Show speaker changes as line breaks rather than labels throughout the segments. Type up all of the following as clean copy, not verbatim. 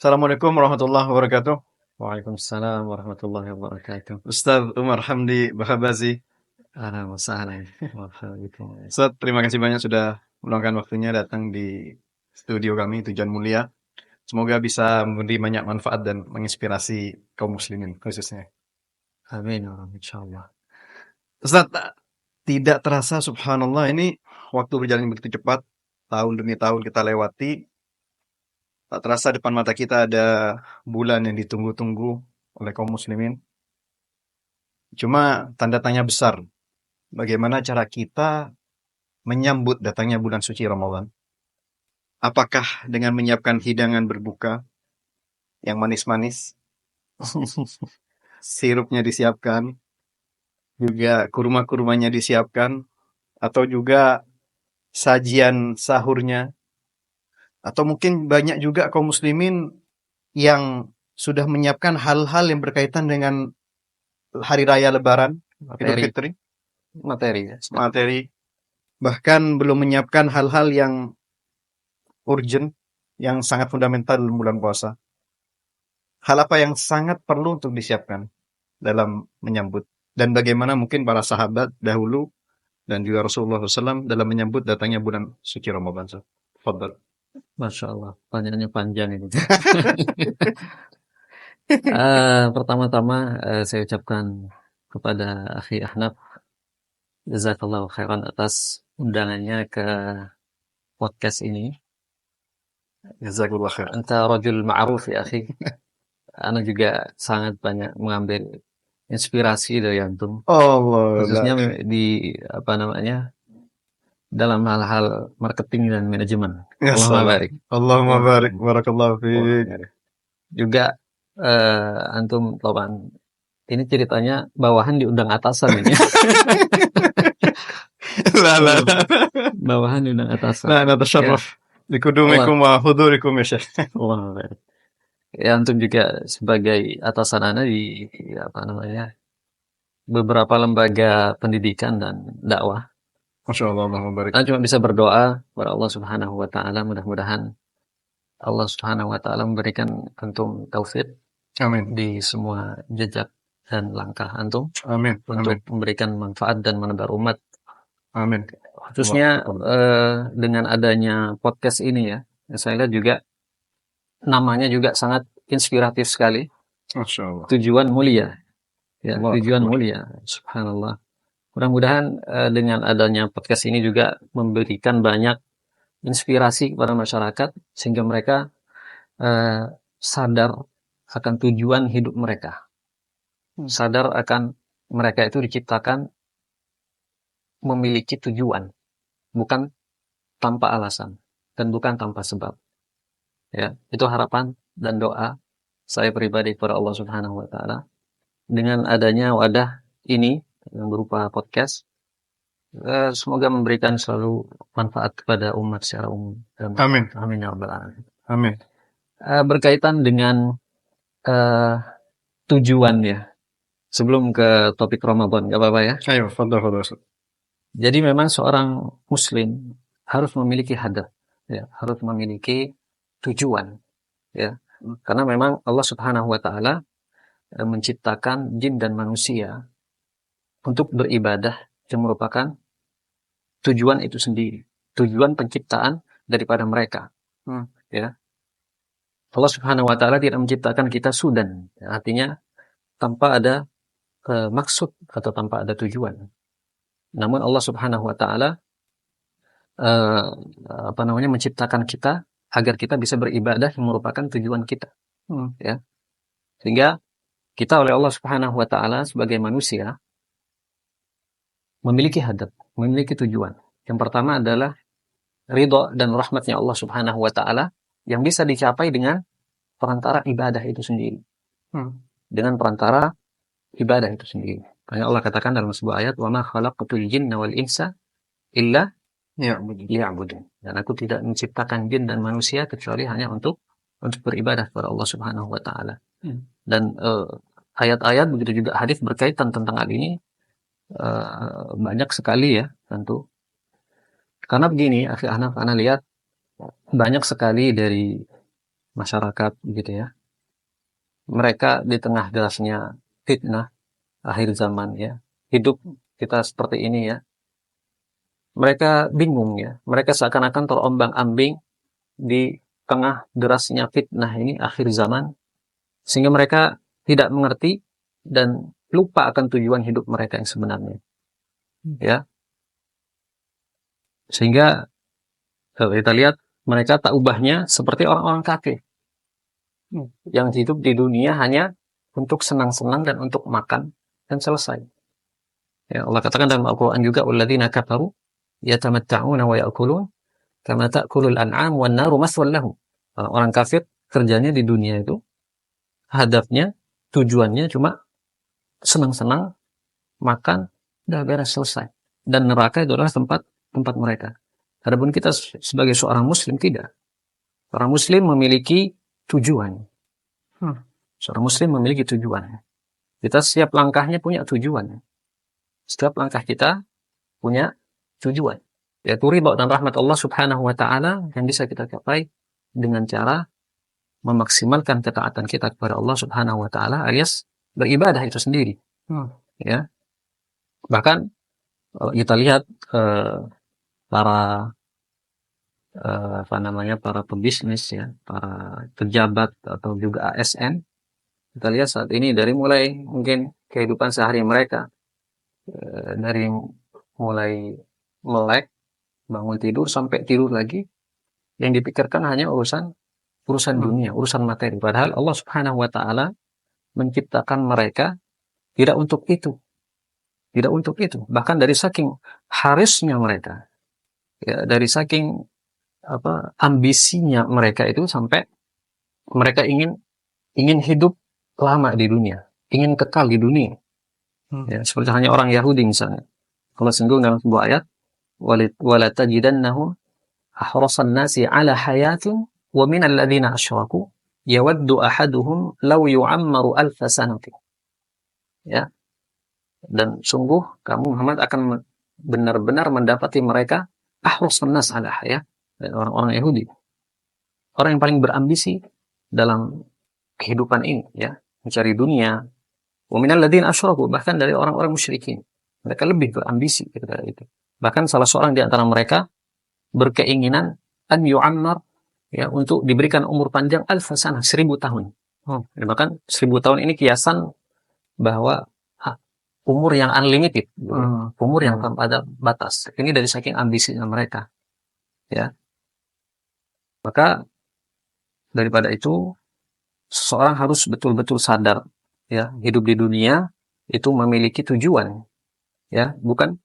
Assalamualaikum warahmatullahi wabarakatuh.
Waalaikumsalam warahmatullahi wabarakatuh.
Ustaz Umar Hamdi Bahabazi.
Ahlan wa sahlan. Marhaban bikum.
Ustaz, terima kasih banyak sudah meluangkan waktunya datang di studio kami, Tujuan Mulia. Semoga bisa memberi banyak manfaat dan menginspirasi kaum muslimin khususnya.
Amin ya Rabb, insyaallah.
Ustaz, tidak terasa subhanallah ini waktu berjalan begitu cepat. Tahun demi tahun kita lewati. Tak terasa depan mata kita ada bulan yang ditunggu-tunggu oleh kaum muslimin. Cuma tanda tanya besar. Bagaimana cara kita menyambut datangnya bulan suci Ramadan? Apakah dengan menyiapkan hidangan berbuka yang manis-manis, sirupnya disiapkan, juga kurma-kurmanya disiapkan, atau juga sajian sahurnya, atau mungkin banyak juga kaum muslimin yang sudah menyiapkan hal-hal yang berkaitan dengan hari raya Lebaran, Idul
Materi,
Fitri,
materi ya.
materi, bahkan belum menyiapkan hal-hal yang urgent, yang sangat fundamental dalam bulan puasa. Hal apa yang sangat perlu untuk disiapkan dalam menyambut, dan bagaimana mungkin para sahabat dahulu dan juga Rasulullah SAW dalam menyambut datangnya bulan suci Ramadan. Fadal.
Masya Allah, panjangnya panjang ini. Pertama-tama saya ucapkan kepada Akhi Ahnaf, jazakallahu khairan atas undangannya ke podcast ini.
Jazakallah khair.
Anta rajul ma'ruf ya akhi. Ana juga sangat banyak mengambil inspirasi dari antum,
Allah,
khususnya di apa namanya, dalam hal-hal marketing dan manajemen.
ya
Allahumma
salam.
barik.
Allahumma barik. Barakallahu fiik.
Juga antum taban, ini ceritanya bawahan diundang atasan ini.
La la la.
Bawahan diundang atasan.
Nah, natasharraf bikudumikum wa hudurikum ya Syekh.
Allahumma barik. Ya antum juga sebagai atasan ana di apa namanya, beberapa lembaga pendidikan dan dakwah.
Masya Allah, Allahumma barik.
Ana cuma bisa berdoa kepada Allah Subhanahu wa taala, mudah-mudahan Allah Subhanahu wa taala memberikan antum taufik
Amin.
di semua jejak dan langkah antum
Amin.
untuk
Amin.
memberikan manfaat dan menebar umat.
Amin.
Khususnya dengan adanya podcast ini ya, saya lihat juga namanya juga sangat inspiratif sekali.
Masya Allah.
Tujuan mulia. Ya,
Allah
tujuan
Akbar.
mulia. Subhanallah. Mudah-mudahan dengan adanya podcast ini juga memberikan banyak inspirasi kepada masyarakat sehingga mereka sadar akan tujuan hidup mereka. Sadar akan mereka itu diciptakan memiliki tujuan, bukan tanpa alasan dan bukan tanpa sebab. Ya, itu harapan dan doa saya pribadi kepada Allah Subhanahu wa taala dengan adanya wadah ini yang berupa podcast. Semoga memberikan selalu manfaat kepada umat secara umum.
Amin.
Amin ya rabbal alamin.
Amin.
Berkaitan dengan tujuan ya. Sebelum ke topik Ramadan, nggak apa-apa ya?
Ayo, fadal, fadal.
Jadi memang seorang muslim harus memiliki hadaf, ya, harus memiliki tujuan, ya. Karena memang Allah Subhanahu wa taala menciptakan jin dan manusia untuk beribadah yang merupakan tujuan itu sendiri, tujuan penciptaan daripada mereka. Ya. Allah Subhanahu wa taala tidak menciptakan kita sudan, ya, artinya tanpa ada maksud atau tanpa ada tujuan. Namun Allah Subhanahu wa taala menciptakan kita agar kita bisa beribadah yang merupakan tujuan kita. Ya. Sehingga kita oleh Allah Subhanahu wa taala sebagai manusia memiliki hadaf, memiliki tujuan. Yang pertama adalah ridha dan rahmatnya Allah Subhanahu wa taala yang bisa dicapai dengan perantara ibadah itu sendiri. Dengan perantara ibadah itu sendiri. Karena Allah katakan dalam sebuah ayat, "Wa ma khalaqatul jinna wal insa illa liya'budun." Dan aku tidak menciptakan jin dan manusia kecuali hanya untuk beribadah kepada Allah Subhanahu wa taala. Dan ayat-ayat begitu juga hadis berkaitan tentang hal ini banyak sekali ya, tentu. Karena begini, Akhi Ahnaf, ana lihat banyak sekali dari masyarakat gitu ya. Mereka di tengah derasnya fitnah akhir zaman ya. Hidup kita seperti ini ya. Mereka bingung ya. Mereka seakan-akan terombang-ambing di tengah derasnya fitnah ini akhir zaman, sehingga mereka tidak mengerti dan lupa akan tujuan hidup mereka yang sebenarnya. Ya. Sehingga kalau kita lihat mereka tak ubahnya seperti orang-orang kafir yang hidup di dunia hanya untuk senang-senang dan untuk makan dan selesai. Ya, Allah katakan dalam Al-Quran juga, "Walladzina kafaru yatamatta'una wa ya'kulun kama ta'kulul an'am wan naru maswal lahum." Orang kafir kerjanya di dunia itu, hadafnya, tujuannya cuma senang-senang, makan, udah beres selesai. Dan neraka itu adalah tempat mereka. Adapun kita sebagai seorang muslim tidak. Seorang muslim memiliki tujuan. Seorang muslim memiliki tujuan. Kita setiap langkahnya punya tujuan. Setiap langkah kita punya tujuan. Yaitu ridha dan rahmat Allah Subhanahu wa taala yang bisa kita capai dengan cara memaksimalkan ketaatan kita kepada Allah Subhanahu wa taala alias beribadah itu sendiri. Ya. Bahkan kalau kita lihat para para pebisnis ya, para pejabat atau juga ASN, kita lihat saat ini dari mulai mungkin kehidupan sehari mereka, dari mulai melek, bangun tidur sampai tidur lagi, yang dipikirkan hanya urusan dunia, urusan materi. Padahal Allah Subhanahu wa taala menciptakan mereka tidak untuk itu. Tidak untuk itu. Bahkan dari saking harisnya mereka, ya, dari saking ambisinya mereka itu sampai mereka ingin hidup lama di dunia, ingin kekal di dunia. Ya, seperti hanya orang Yahudi misalnya. Allah singgung dalam sebuah ayat, wala tajidannahum ahrasan nasi ala hayatin wa minal ladzina asyraku yawaddu ahaduhum law yu'ammaru alfa sanatin. Ya. Dan sungguh kamu Muhammad akan benar-benar mendapati mereka ahrasan nas ala hayat, orang-orang Yahudi. Orang yang paling berambisi dalam kehidupan ini ya, mencari dunia. Wa minal ladzina asyraku, bahkan dari orang-orang musyrikin. Mereka lebih berambisi kepada itu. Bahkan salah seorang di antara mereka berkeinginan an yu'ammar ya, untuk diberikan umur panjang alfasanah, 1000 tahun. Bahkan 1000 tahun ini kiasan bahwa umur yang unlimited, umur yang tanpa ada batas. Ini dari saking ambisinya mereka. Ya. Maka daripada itu seseorang harus betul-betul sadar ya, hidup di dunia itu memiliki tujuan. Ya, bukan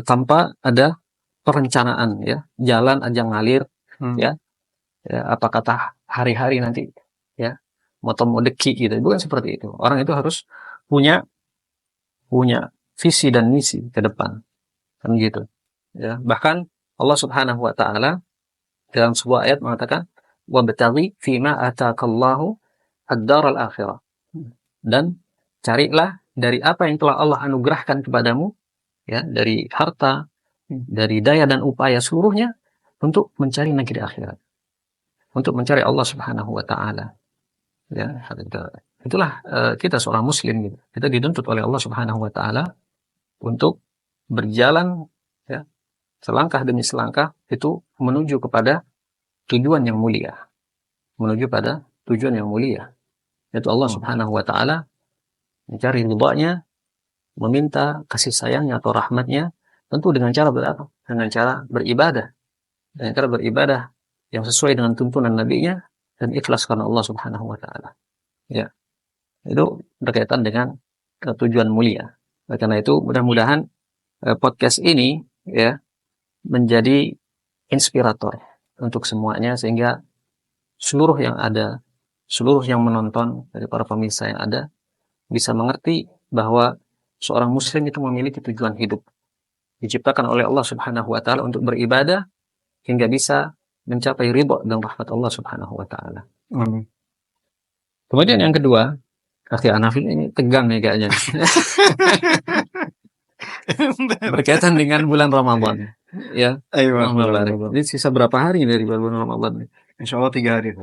tanpa ada perencanaan ya, jalan aja ngalir ya. Ya, apa kata hari-hari nanti ya, moto-modeki gitu. Bukan seperti itu. Orang itu harus punya visi dan misi ke depan. Kan gitu. Ya, bahkan Allah Subhanahu wa taala dalam sebuah ayat mengatakan wabtaghi fima ataakallahu ad-daral akhirah. Dan carilah dari apa yang telah Allah anugerahkan kepadamu ya, dari harta, dari daya dan upaya seluruhnya untuk mencari negeri akhirat. Untuk mencari Allah Subhanahu wa taala. Ya, itulah kita seorang muslim gitu. Kita dituntut oleh Allah Subhanahu wa taala untuk berjalan ya, selangkah demi selangkah itu menuju kepada tujuan yang mulia. Menuju pada tujuan yang mulia. Yaitu Allah Subhanahu wa taala, mencari ridha-Nya, meminta kasih sayangnya atau rahmatnya, tentu dengan cara berapa? Dengan cara beribadah. Dengan cara beribadah yang sesuai dengan tuntunan Nabi-Nya dan ikhlas karena Allah Subhanahu wa taala. Ya. Itu berkaitan dengan tujuan mulia. Karena itu mudah-mudahan podcast ini ya menjadi inspirator untuk semuanya, sehingga seluruh yang ada, seluruh yang menonton dari para pemirsa yang ada bisa mengerti bahwa seorang muslim itu memiliki tujuan hidup. Diciptakan oleh Allah Subhanahu wa taala untuk beribadah hingga bisa mencapai ridha dan rahmat Allah Subhanahu wa taala. Kemudian yang kedua, Akhi Anafil ini tegang nih kayaknya. Berkaitan dengan bulan Ramadan. Ya,
Ayo,
Allahumma barik.
Ramadan.
Jadi sisa berapa hari dari bulan Ramadan?
Insya Allah 3 hari.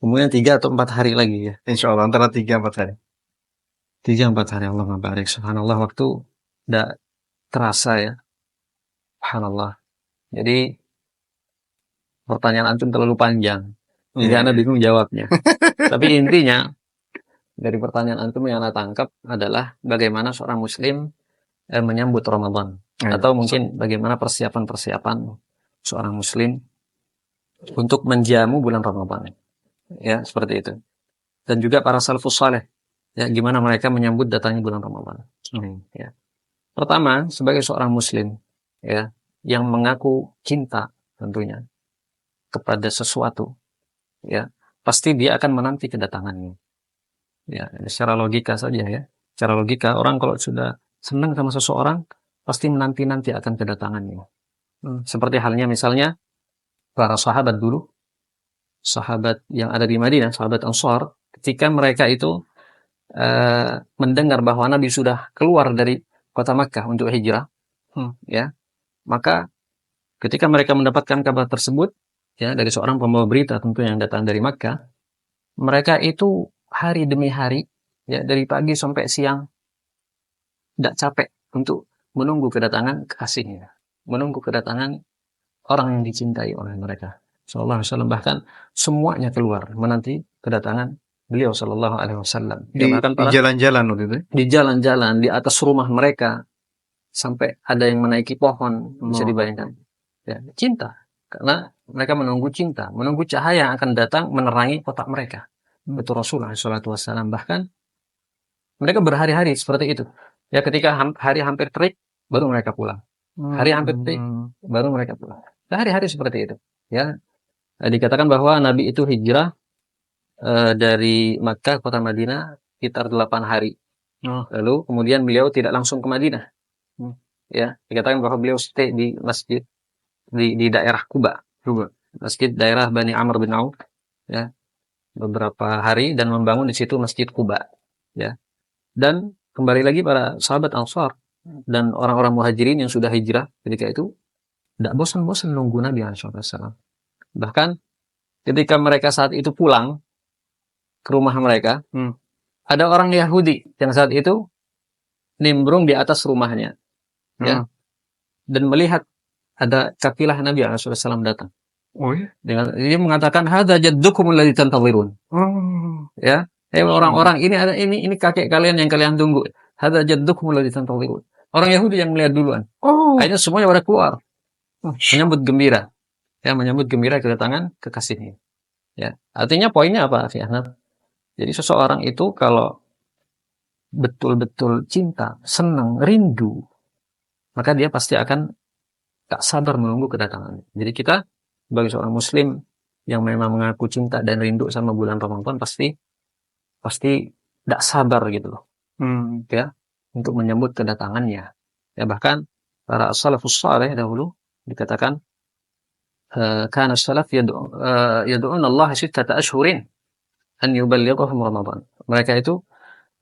Kemudian 3 atau 4 hari lagi ya.
Insya Allah antara 3-4 hari.
3-4 hari, Allahumma barik. Subhanallah, waktu tidak terasa ya. Subhanallah. Jadi pertanyaan antum terlalu panjang. Jadi
Iya,
Anda
iya.
bingung jawabnya. Tapi intinya dari pertanyaan antum yang Anda tangkap adalah bagaimana seorang muslim menyambut Ramadan.
Ayo.
Atau mungkin bagaimana persiapan-persiapan seorang muslim untuk menjamu bulan Ramadan. Ya, seperti itu. Dan juga para salafus saleh, ya, gimana mereka menyambut datangnya bulan Ramadan. Ya. Pertama, sebagai seorang muslim, ya, yang mengaku cinta tentunya kepada sesuatu, ya, pasti dia akan menanti kedatangannya. Ya, secara logika saja ya. Secara logika, orang kalau sudah senang sama seseorang, pasti menanti-nanti akan kedatangannya. Seperti halnya misalnya para sahabat dulu, sahabat yang ada di Madinah, sahabat Ansar, ketika mereka itu mendengar bahwa Nabi sudah keluar dari kota Makkah untuk hijrah, ya, maka ketika mereka mendapatkan kabar tersebut, ya, dari seorang pembawa berita tentu yang datang dari Makkah, mereka itu hari demi hari, ya, dari pagi sampai siang, tidak capek untuk menunggu kedatangan kekasihnya, menunggu kedatangan orang yang dicintai oleh mereka. Sallallahu alaihi wasallam, bahkan semuanya keluar menanti kedatangan beliau sallallahu alaihi wasallam.
Di
Bahkan para
jalan-jalan waktu itu.
di jalan-jalan, di atas rumah mereka, sampai ada yang menaiki pohon, bisa dibayangkan. Ya, cinta. Karena mereka menunggu cinta, menunggu cahaya yang akan datang menerangi kotak mereka. Betul Rasulullah SAW. Bahkan mereka berhari-hari seperti itu. Ya, ketika hari hampir terik, baru mereka pulang. Hari hampir terik, baru mereka pulang. Hari-hari seperti itu. Ya, dikatakan bahwa Nabi itu hijrah dari Makkah kota Madinah sekitar 8 hari. Lalu kemudian beliau tidak langsung ke Madinah. Ya, dikatakan bahwa beliau stay di masjid di daerah Kuba. Masjid daerah Bani Amr bin Auf, ya, beberapa hari dan membangun di situ Masjid Kuba, ya. Dan kembali lagi para sahabat Ansar dan orang-orang Muhajirin yang sudah hijrah ketika itu tidak bosan-bosan nunggu Nabi SAW. Bahkan ketika mereka saat itu pulang ke rumah mereka, ada orang Yahudi yang saat itu nimbrung di atas rumahnya, ya, dan melihat ada kafilah Nabi SAW datang.
Oh ya?
Dengan dia mengatakan hadza jaddukum alladzi tantazirun. Ya, orang-orang ini kakek kalian yang kalian tunggu. Hadza jaddukum alladzi tantazirun. Orang Yahudi yang melihat duluan. Akhirnya semuanya pada keluar. Menyambut gembira. Ya, menyambut gembira kedatangan kekasihnya. Ya, artinya poinnya apa, Akhi Ahnaf? Jadi seseorang itu kalau betul-betul cinta, senang, rindu, maka dia pasti akan tak sabar menunggu kedatangannya. Jadi kita sebagai seorang muslim yang memang mengaku cinta dan rindu sama bulan Ramadan pasti tidak sabar gitu loh. Ya, untuk menyambut kedatangannya. Ya, bahkan para salafus saleh dahulu dikatakan kana salaf yad'un Allah sittata ashhurin an yuballighahum Ramadan. Mereka itu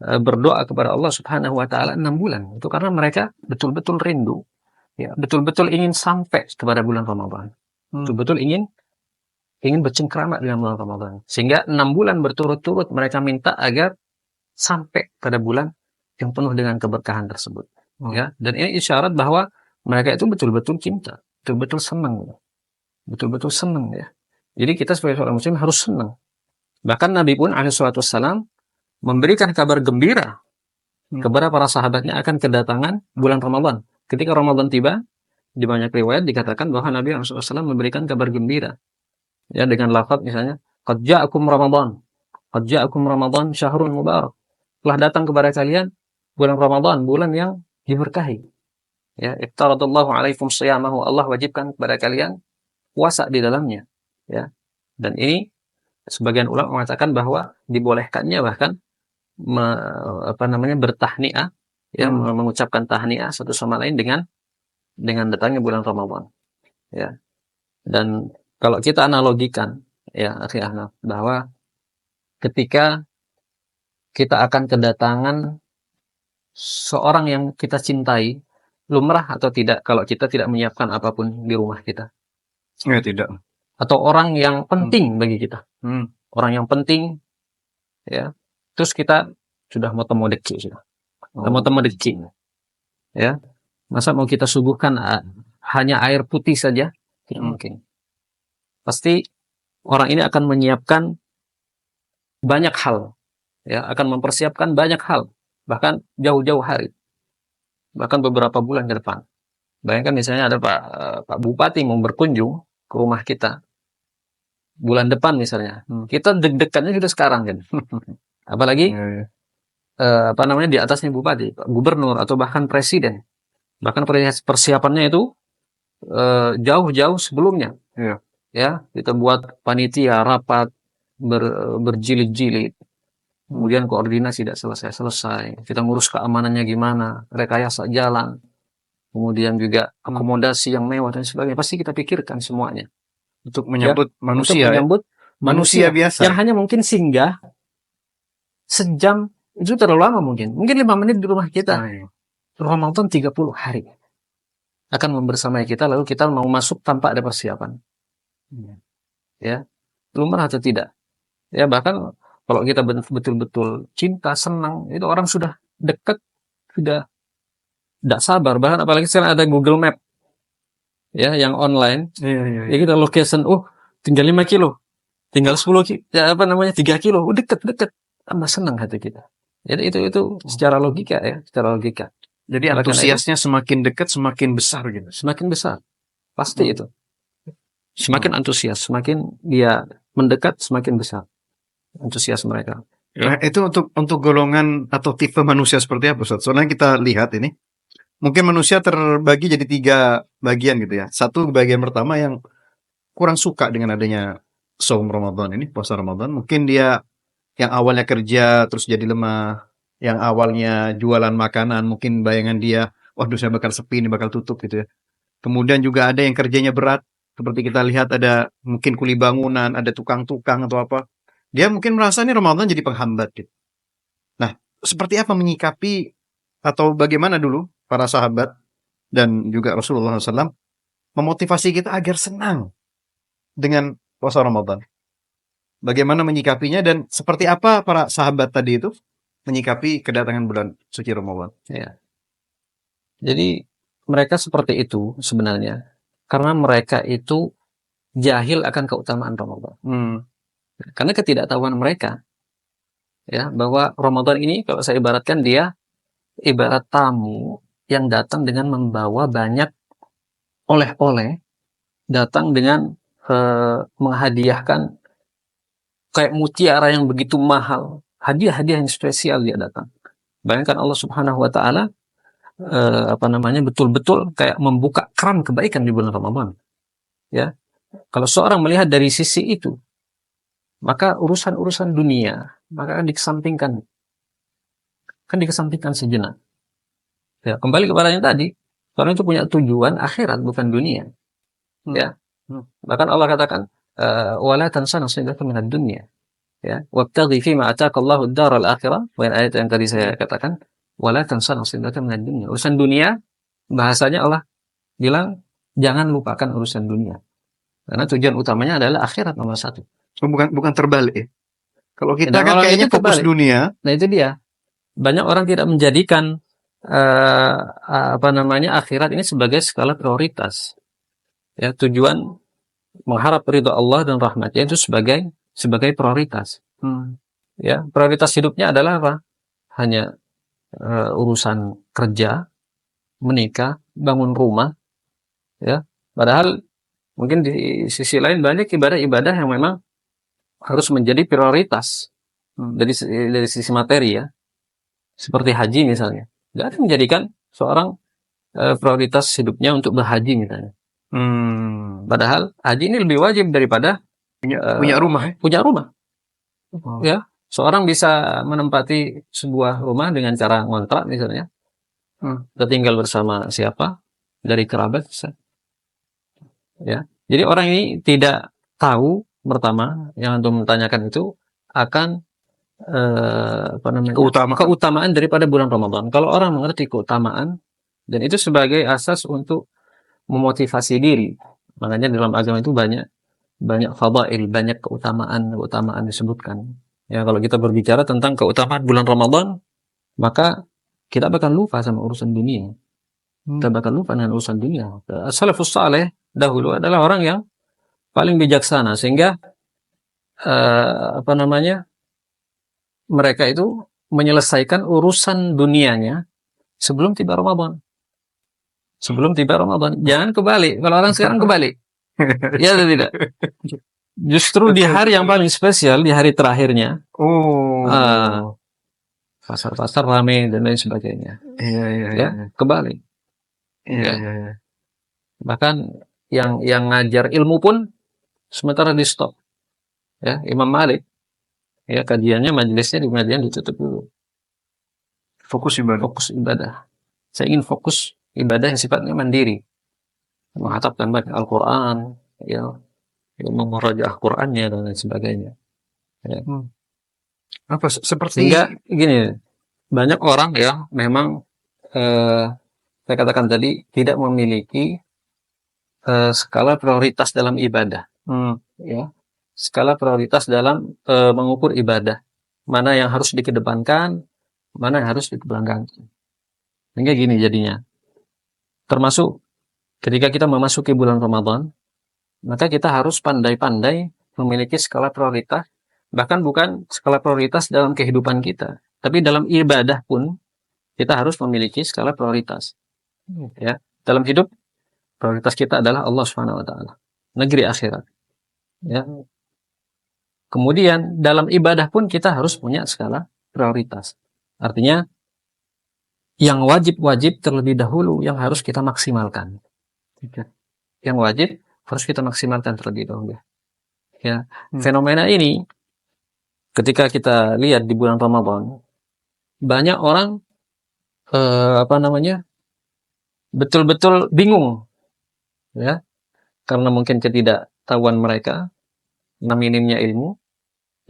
berdoa kepada Allah Subhanahu wa taala 6 bulan. Itu karena mereka betul-betul rindu, ya, betul-betul ingin sampai kepada bulan Ramadan. Betul-betul ingin bercengkrama dengan bulan Ramadan. Sehingga 6 bulan berturut-turut mereka minta agar sampai pada bulan yang penuh dengan keberkahan tersebut. Ya, dan ini isyarat bahwa mereka itu betul-betul cinta, betul-betul senang. Betul-betul senang, ya. Jadi kita sebagai seorang muslim harus senang. Bahkan Nabi pun alaihissalam memberikan kabar gembira kepada para sahabatnya akan kedatangan bulan Ramadan. Ketika Ramadan tiba, di banyak riwayat dikatakan bahwa Nabi SAW memberikan kabar gembira, ya, dengan lafaz misalnya qad ja'akum Ramadan syahrun mubarak, telah datang kepada kalian bulan Ramadan, bulan yang diberkahi, ya, iftaradallahu alaikum shiyamahu, Allah wajibkan kepada kalian puasa di dalamnya, ya. Dan ini sebagian ulama mengatakan bahwa dibolehkannya bahkan bertahniah, ya, mengucapkan tahniah satu sama lain dengan datangnya bulan Ramadan, ya. Dan kalau kita analogikan, ya, Akhi Ahnaf, bahwa ketika kita akan kedatangan seorang yang kita cintai, lumrah atau tidak kalau kita tidak menyiapkan apapun di rumah kita?
Ya, tidak.
Atau orang yang penting bagi kita? Orang yang penting, ya. Terus kita sudah mau temu deki, ya. Masa mau kita suguhkan hanya air putih saja? Tidak mungkin. Pasti orang ini akan menyiapkan banyak hal, ya, akan mempersiapkan banyak hal, bahkan jauh-jauh hari, bahkan beberapa bulan ke depan. Bayangkan misalnya ada Pak Bupati mau berkunjung ke rumah kita bulan depan misalnya, kita deg-degannya sudah sekarang kan. Apalagi di atasnya bupati, Pak Gubernur atau bahkan presiden, bahkan persiapannya itu jauh-jauh sebelumnya. Ya, kita buat panitia rapat berjilid-jilid, kemudian koordinasi tidak selesai-selesai, kita ngurus keamanannya gimana, rekayasa jalan, kemudian juga akomodasi yang mewah dan sebagainya, pasti kita pikirkan semuanya
untuk menyambut manusia,
untuk menyambut
manusia biasa
yang hanya mungkin singgah sejam, itu terlalu lama, mungkin 5 menit di rumah kita. Ramadan 30 hari akan membersamai kita, lalu kita mau masuk tanpa ada persiapan. Ya, lumrah atau tidak? Ya, bahkan kalau kita betul-betul cinta, senang, itu orang sudah dekat, sudah tidak sabar. Bahkan apalagi sekarang ada Google Map, ya, yang online. Ya, kita location, tinggal 5 kilo, tinggal 10 kilo, ya 3 kilo, dekat, tambah senang hati kita. Jadi itu secara logika, ya, secara logika.
Jadi antusiasnya semakin dekat, semakin besar gitu.
Semakin besar, pasti itu. Semakin antusias, semakin dia mendekat, semakin besar antusias mereka.
Nah, itu untuk golongan atau tipe manusia seperti apa, Ustaz? Soalnya kita lihat ini, mungkin manusia terbagi jadi 3 bagian gitu ya. Satu bagian pertama yang kurang suka dengan adanya saum Ramadan ini, puasa Ramadan. Mungkin dia yang awalnya kerja terus jadi lemah, yang awalnya jualan makanan, mungkin bayangan dia, waduh saya bakal sepi, ini bakal tutup gitu ya. Kemudian juga ada yang kerjanya berat, seperti kita lihat ada mungkin kuli bangunan, ada tukang-tukang atau apa. Dia mungkin merasa ini Ramadan jadi penghambat gitu. Nah, seperti apa menyikapi atau bagaimana dulu para sahabat dan juga Rasulullah SAW memotivasi kita agar senang dengan puasa Ramadan? Bagaimana menyikapinya dan seperti apa para sahabat tadi itu menyikapi kedatangan bulan suci Ramadan?
Ya. Jadi mereka seperti itu sebenarnya karena mereka itu jahil akan keutamaan Ramadan. Karena ketidaktahuan mereka, ya, bahwa Ramadan ini kalau saya ibaratkan dia ibarat tamu yang datang dengan membawa banyak oleh-oleh, datang dengan menghadiahkan kayak mutiara yang begitu mahal, hadiah-hadiah yang spesial dia datang. Bayangkan Allah Subhanahu wa taala betul-betul kayak membuka keran kebaikan di bulan Ramadan. Ya. Kalau seorang melihat dari sisi itu, maka urusan-urusan dunia maka akan dikesampingkan. Kan dikesampingkan sejenak. Ya, kembali kepada yang tadi, orang itu punya tujuan akhirat bukan dunia. Ya. Bahkan Allah katakan, wala tansa nasibaka minad dunya. Ya, wabtaghi fima ataka Allahu ad-daral akhirah. Ayat yang tadi saya katakan, wala tansa nasibaka minad dunya. Urusan dunia, bahasanya Allah bilang jangan lupakan urusan dunia. Karena tujuan utamanya adalah akhirat nomor 1.
Bukan terbalik ya. Kalau kita kan kayaknya fokus dunia.
Nah, itu dia. Banyak orang tidak menjadikan akhirat ini sebagai skala prioritas. Ya, tujuan mengharap ridha Allah dan rahmatnya itu sebagai prioritas. Ya, prioritas hidupnya adalah apa? Hanya urusan kerja, menikah, bangun rumah, ya. Padahal mungkin di sisi lain banyak ibadah-ibadah yang memang harus menjadi prioritas dari sisi materi, ya. Seperti haji misalnya. Nggak ada menjadikan seorang prioritas hidupnya untuk berhaji misalnya. Padahal haji ini lebih wajib daripada
punya rumah.
Punya rumah. Ya, seorang bisa menempati sebuah rumah dengan cara ngontrak misalnya. Kita tinggal bersama siapa? Dari kerabat bisa. Ya. Jadi orang ini tidak tahu, pertama yang antum tanyakan itu akan keutamaan daripada bulan Ramadan. Kalau orang mengerti keutamaan, Dan itu sebagai asas untuk memotivasi diri. Makanya dalam agama itu banyak fadail, banyak keutamaan disebutkan. Ya, kalau kita berbicara tentang keutamaan bulan Ramadan, maka kita bakal lupa sama urusan dunia. Kita bakal lupa dengan urusan dunia. Salafus saleh dahulu adalah orang yang paling bijaksana, sehingga mereka itu menyelesaikan urusan dunianya sebelum tiba Ramadan. Jangan kebalik. Kalau orang sekarang kebalik. Ya atau tidak? Justru di hari yang paling spesial, di hari terakhirnya, pasar-pasar ramai dan lain sebagainya.
Iya.
Kebalik.
Iya.
Bahkan yang ngajar ilmu pun sementara di stop. Ya, Imam Malik, ya, kajiannya, majelisnya di kajian ditutup dulu.
Fokus
ibadah. Saya ingin fokus ibadah yang sifatnya mandiri, menghatapkan banyak Al-Quran, ya, memurajaah Qurannya dan lain sebagainya. Ya.
Apa seperti
sehingga gini, banyak orang yang memang saya katakan tadi tidak memiliki skala prioritas dalam ibadah. Ya, skala prioritas dalam mengukur ibadah, mana yang harus dikedepankan, mana yang harus dikebelakangkan. Sehingga gini jadinya, termasuk ketika kita memasuki bulan Ramadan, maka kita harus pandai-pandai memiliki skala prioritas, bahkan bukan skala prioritas dalam kehidupan kita, tapi dalam ibadah pun kita harus memiliki skala prioritas. Ya, dalam hidup prioritas kita adalah Allah Subhanahu wa taala, negeri akhirat. Ya. Kemudian dalam ibadah pun kita harus punya skala prioritas. Artinya yang wajib-wajib terlebih dahulu yang harus kita maksimalkan. Yang wajib harus kita maksimalkan terlebih dahulu. Ya, fenomena ini ketika kita lihat di bulan Ramadan, banyak orang betul-betul bingung, ya, karena mungkin ketidaktahuan mereka, minimnya ilmu,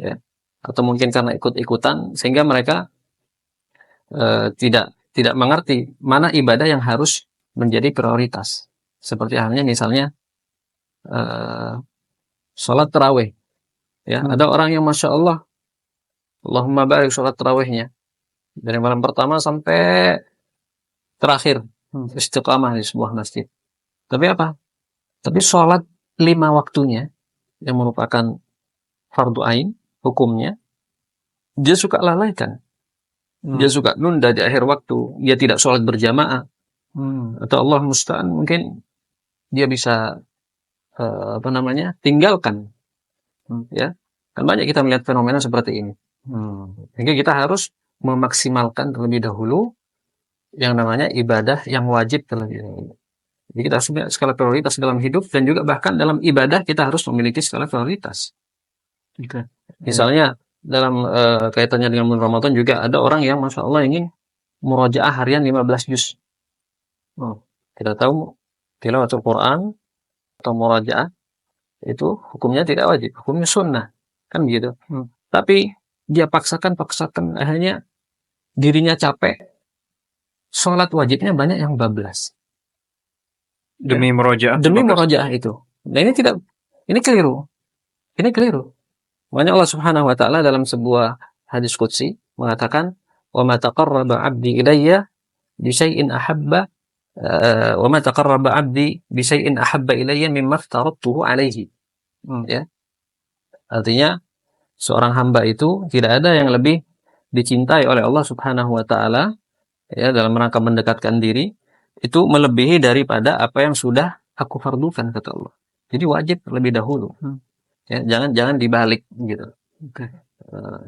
ya, atau mungkin karena ikut-ikutan, sehingga mereka tidak mengerti mana ibadah yang harus menjadi prioritas. Seperti halnya misalnya sholat tarawih, ya, ada orang yang masya Allah, Allahumma barik sholat tarawihnya dari malam pertama sampai terakhir, istiqamah di sebuah masjid. Tapi apa? Tapi sholat 5 waktunya yang merupakan fardu ain hukumnya, dia suka lalaikan. Dia suka nunda di akhir waktu. Dia tidak sholat berjamaah. Atau Allah musta'an, mungkin dia bisa tinggalkan. Ya, kan banyak kita melihat fenomena seperti ini. Sehingga kita harus memaksimalkan terlebih dahulu yang namanya ibadah yang wajib terlebih dahulu. Jadi kita harus punya skala prioritas dalam hidup, dan juga bahkan dalam ibadah kita harus memiliki skala prioritas. Misalnya dalam kaitannya dengan bulan Ramadan juga ada orang yang masya Allah ingin murojaah harian 15 juz. Kita tahu tilawatul Quran atau murojaah itu hukumnya tidak wajib, hukumnya sunnah, kan begitu. Tapi dia paksakan, akhirnya dirinya capek, sholat wajibnya banyak yang bablas
demi
murojaah itu. Nah ini keliru. Makanya Allah Subhanahu wa taala dalam sebuah hadis qudsi mengatakan, "Wa ma taqarraba 'abdi ilayya bi syai'in ahabba wa ma taqarraba 'abdi bi syai'in ahabba ilayya mimma aftaradtuhu 'alaihi." Ya. Artinya seorang hamba itu tidak ada yang lebih dicintai oleh Allah Subhanahu wa taala, ya, dalam rangka mendekatkan diri itu melebihi daripada apa yang sudah aku fardukan, kata Allah. Jadi wajib terlebih dahulu. Ya, jangan dibalik gitu.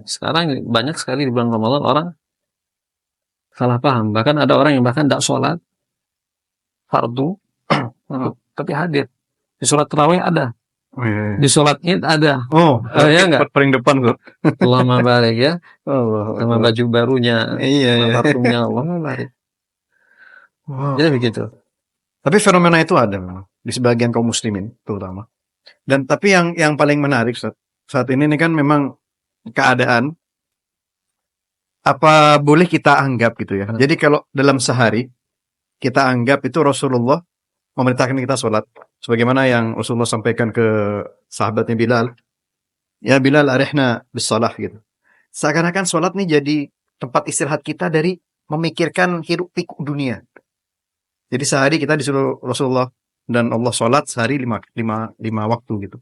Sekarang banyak sekali di bulan Ramadan orang salah paham. Bahkan ada orang yang bahkan tidak sholat fardu, tapi hadir di sholat tarawih ada, di sholat id ada. Ya enggak?
Paling depan kok.
Allahumma barik, ya, sama baju barunya, parfumnya, Allahumma barik. Jadi begitu.
Tapi fenomena itu ada memang di sebagian kaum muslimin terutama. Dan tapi yang paling menarik saat ini kan memang keadaan apa boleh kita anggap gitu ya. Jadi kalau dalam sehari kita anggap itu Rasulullah memerintahkan kita sholat. Sebagaimana yang Rasulullah sampaikan ke sahabatnya Bilal. Ya Bilal, arihna bis shalah gitu. Seakan-akan sholat nih jadi tempat istirahat kita dari memikirkan hiruk pikuk dunia. Jadi sehari kita disuruh Rasulullah dan Allah sholat sehari lima waktu gitu.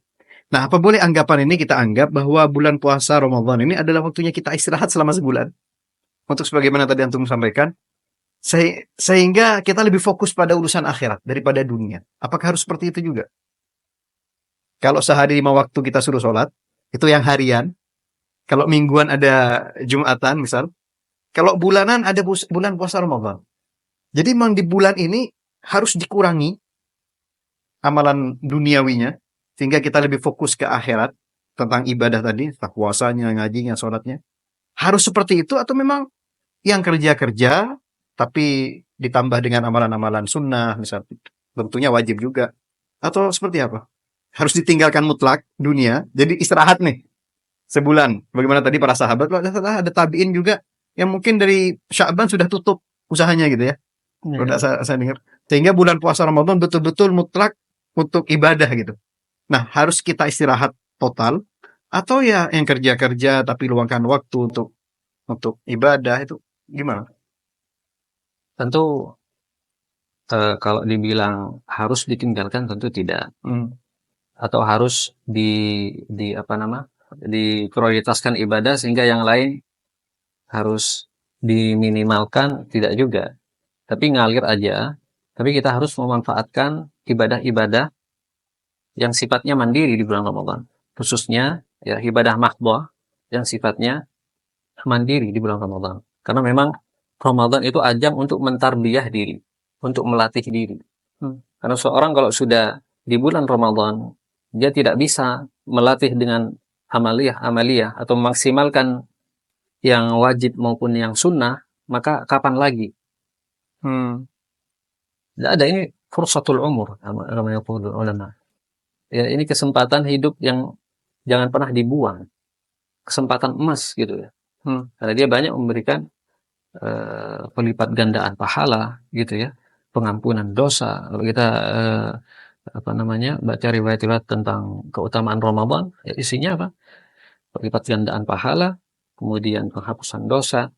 Nah, apa boleh anggapan ini kita anggap bahwa bulan puasa Ramadan ini adalah waktunya kita istirahat selama sebulan? Untuk sebagaimana tadi antum sampaikan, sehingga kita lebih fokus pada urusan akhirat daripada dunia. Apakah harus seperti itu juga? Kalau sehari 5 waktu kita suruh sholat, itu yang harian. Kalau mingguan ada Jumatan misal. Kalau bulanan ada bulan puasa Ramadan. Jadi memang di bulan ini harus dikurangi amalan duniawinya, sehingga kita lebih fokus ke akhirat, tentang ibadah tadi, tentang puasanya, ngajinya, sholatnya. Harus seperti itu atau memang yang kerja-kerja, tapi ditambah dengan amalan-amalan sunnah, misalnya, tentunya wajib juga. Atau seperti apa? Harus ditinggalkan mutlak dunia, jadi istirahat nih, sebulan. Bagaimana tadi para sahabat, ada tabi'in juga, yang mungkin dari Sya'ban sudah tutup usahanya gitu ya. Udah saya dengar. Sehingga bulan puasa Ramadan betul-betul mutlak untuk ibadah gitu. Nah, harus kita istirahat total, atau ya yang kerja-kerja tapi luangkan waktu untuk ibadah, itu gimana?
Tentu kalau dibilang harus ditinggalkan tentu tidak. Atau harus diprioritaskan ibadah sehingga yang lain harus diminimalkan, tidak juga. Tapi ngalir aja. Tapi kita harus memanfaatkan ibadah-ibadah yang sifatnya mandiri di bulan Ramadan. Khususnya ya ibadah mahdhah yang sifatnya mandiri di bulan Ramadan. Karena memang Ramadan itu ajang untuk mentarbiyah diri, untuk melatih diri. Karena seorang kalau sudah di bulan Ramadan, dia tidak bisa melatih dengan amaliyah atau memaksimalkan yang wajib maupun yang sunnah, maka kapan lagi? Tidak ada, ini fursatul umur, namanya ulama. Ya, ini kesempatan hidup yang jangan pernah dibuang. Kesempatan emas gitu ya. Karena dia banyak memberikan pelipat gandaan pahala gitu ya. Pengampunan dosa. Kalau kita baca riwayat-riwayat tentang keutamaan Ramadan, ya isinya apa? Pelipat gandaan pahala, kemudian penghapusan dosa,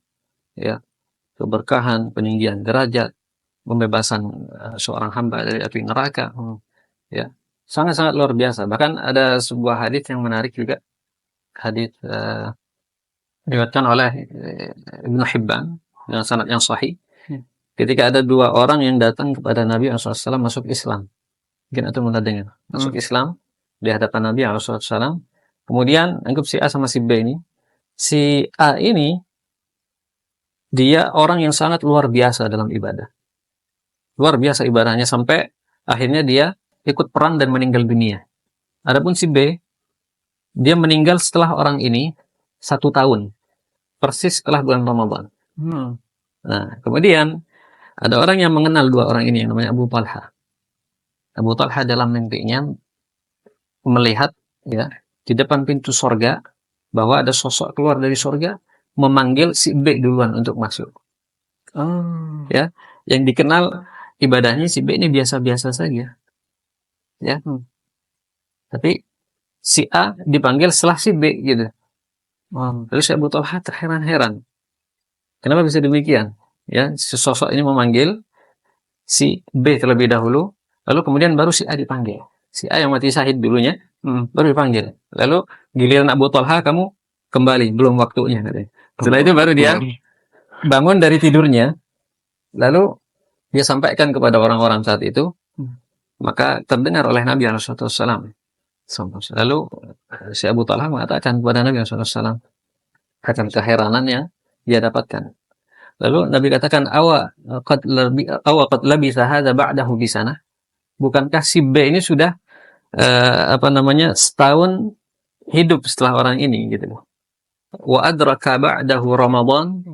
ya, keberkahan, peninggian derajat, pembebasan seorang hamba dari api neraka, ya, sangat-sangat luar biasa. Bahkan ada sebuah hadis yang menarik juga, hadis diriwayatkan oleh Ibnu Hibban dengan sanad yang sahih. Ketika ada dua orang yang datang kepada Nabi SAW masuk Islam, mungkin atau pernah dengar, masuk Islam di hadapan Nabi SAW. Kemudian anggap si A sama si B ini, si A ini dia orang yang sangat luar biasa dalam ibadah. Luar biasa ibadahnya sampai akhirnya dia ikut perang dan meninggal dunia. Adapun si B, dia meninggal setelah orang ini 1 tahun. Persis setelah bulan Ramadan. Nah, kemudian ada orang yang mengenal dua orang ini yang namanya Abu Talha. Abu Talha dalam mimpinya melihat ya di depan pintu sorga bahwa ada sosok keluar dari sorga memanggil si B duluan untuk masuk. Ya, yang dikenal ibadahnya si B ini biasa-biasa saja. Ya. Tapi si A dipanggil setelah si B gitu. Lalu si Abu Talha terheran-heran. Kenapa bisa demikian? Ya, sosok ini memanggil si B terlebih dahulu, lalu kemudian baru si A dipanggil. Si A yang mati syahid dulunya, baru dipanggil. Lalu giliran Abu Talha, kamu kembali, belum waktunya. Setelah itu baru dia bangun dari tidurnya, lalu dia sampaikan kepada orang-orang saat itu, maka terdengar oleh Nabi SAW. Lalu si Abu Talha mengatakan kepada Nabi SAW akan keheranan yang dia dapatkan. Lalu Nabi katakan, qad labitha hadza ba'dahu bi sanah. Bukankah si B ini sudah setahun hidup setelah orang ini gitu. Wa adraka ba'dahu Ramadan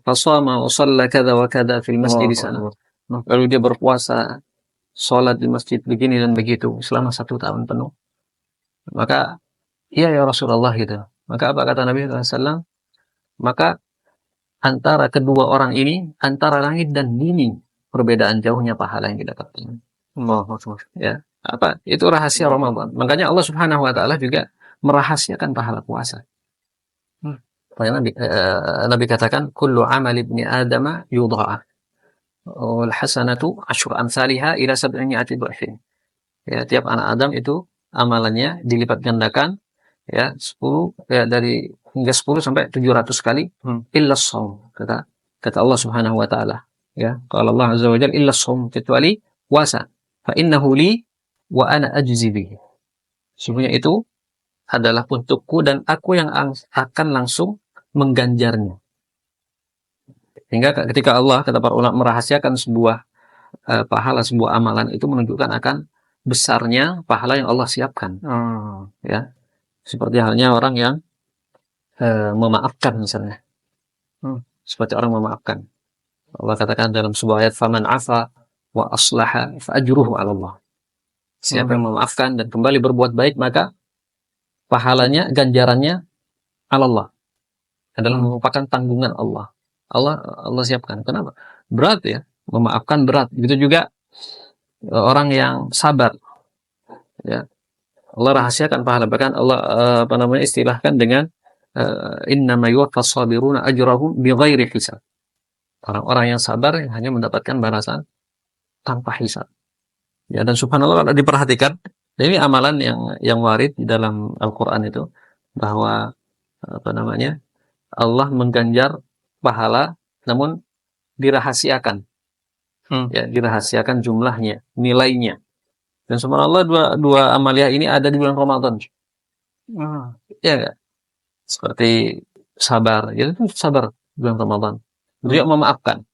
fasama wa shalla kadza wa kadza fil masjid sana. Lalu dia berpuasa, salat di masjid begini dan begitu selama 1 tahun penuh. Maka iya ya Rasulullah gitu. Maka apa kata Nabi SAW? Maka antara kedua orang ini, antara langit dan bumi perbedaan jauhnya pahala yang didapatkan. Allahu Akbar. Ya, apa? Itu rahasia Ramadan. Makanya Allah Subhanahu wa taala juga merahasiakan pahala puasa. Makanya Nabi katakan kullu amal ibni adama yudha'af. Wal hasanatu asyru amsalha ila 700 dha'fin. Ya, tiap anak Adam itu amalannya dilipat gandakan ya 10 ya dari hingga 10 sampai 700 kali illa shaum kata Allah Subhanahu wa taala ya kalau Allah azza wa jalla illa shaum kecuali puasa fa innahu li wa ana ajzi bihi sebenarnya itu adalah untukku dan aku yang akan langsung mengganjarnya hingga ketika Allah kata para ulama merahasiakan sebuah pahala sebuah amalan itu menunjukkan akan besarnya pahala yang Allah siapkan ya seperti halnya orang yang memaafkan misalnya. Seperti orang memaafkan. Allah katakan dalam sebuah ayat faman afa wa aslaha fa ajruhu 'ala Allah. Siapa yang memaafkan dan kembali berbuat baik maka pahalanya ganjarannya 'ala Allah. Adalah merupakan tanggungan Allah. Allah siapkan. Kenapa? Berat ya. Memaafkan berat. Begitu juga orang yang sabar. Ya. Allah rahasiakan pahala bahkan Allah istilahkan dengan innama yuwaffas sabiruna ajrahum bighairi hisab. Orang-orang yang sabar yang hanya mendapatkan balasan tanpa hisab. Ya dan subhanallah kalau diperhatikan ini amalan yang warid di dalam Al-Qur'an itu bahwa Allah mengganjar pahala namun dirahasiakan. Ya, dirahasiakan jumlahnya, nilainya. Dan subhanallah dua amalia ini ada di bulan Ramadan. Ya enggak? Seperti sabar, ya itu sabar bulan Ramadan. Dia memaafkan.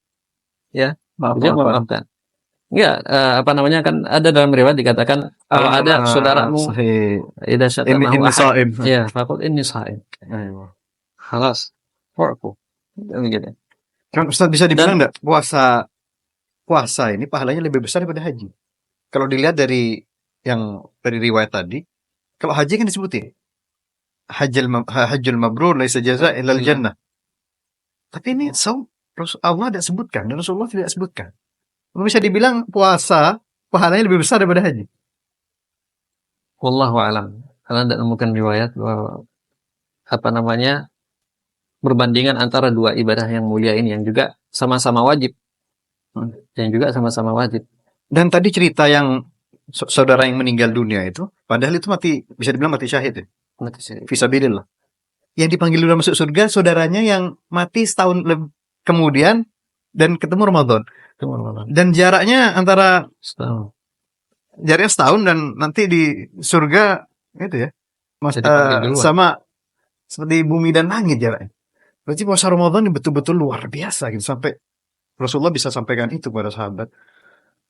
Ya, dia memaafkan. Ya, kan ada dalam riwayat dikatakan kalau ada saudaramu idza syatamahu ahad. Ya, faqul inni shaim. Khalas. Fa'fu. Begitu.
Kan Ustaz bisa dibilang enggak puasa ini pahalanya lebih besar daripada haji? Kalau dilihat dari riwayat tadi, kalau haji kan disebutin hajjul mabrur laisa jazaa illal jannah. Tapi ini Allah tidak sebutkan dan Rasulullah tidak sebutkan. Bisa dibilang puasa pahalanya lebih besar daripada haji.
Wallahu a'lam. Karena tidak menemukan riwayat bahwa perbandingan antara dua ibadah yang mulia ini yang juga sama-sama wajib. Yang juga sama-sama wajib.
Dan tadi cerita yang saudara yang meninggal dunia itu, padahal itu bisa dibilang mati syahid ya? Mati syahid. Fisabilillah. Yang dipanggil udah masuk surga, saudaranya yang mati setahun kemudian dan ketemu Ramadan. Dan jaraknya antara jaraknya setahun dan nanti di surga itu ya. Sama seperti bumi dan langit jaraknya. Berarti puasa Ramadan ini betul-betul luar biasa gitu sampai Rasulullah bisa sampaikan itu kepada sahabat.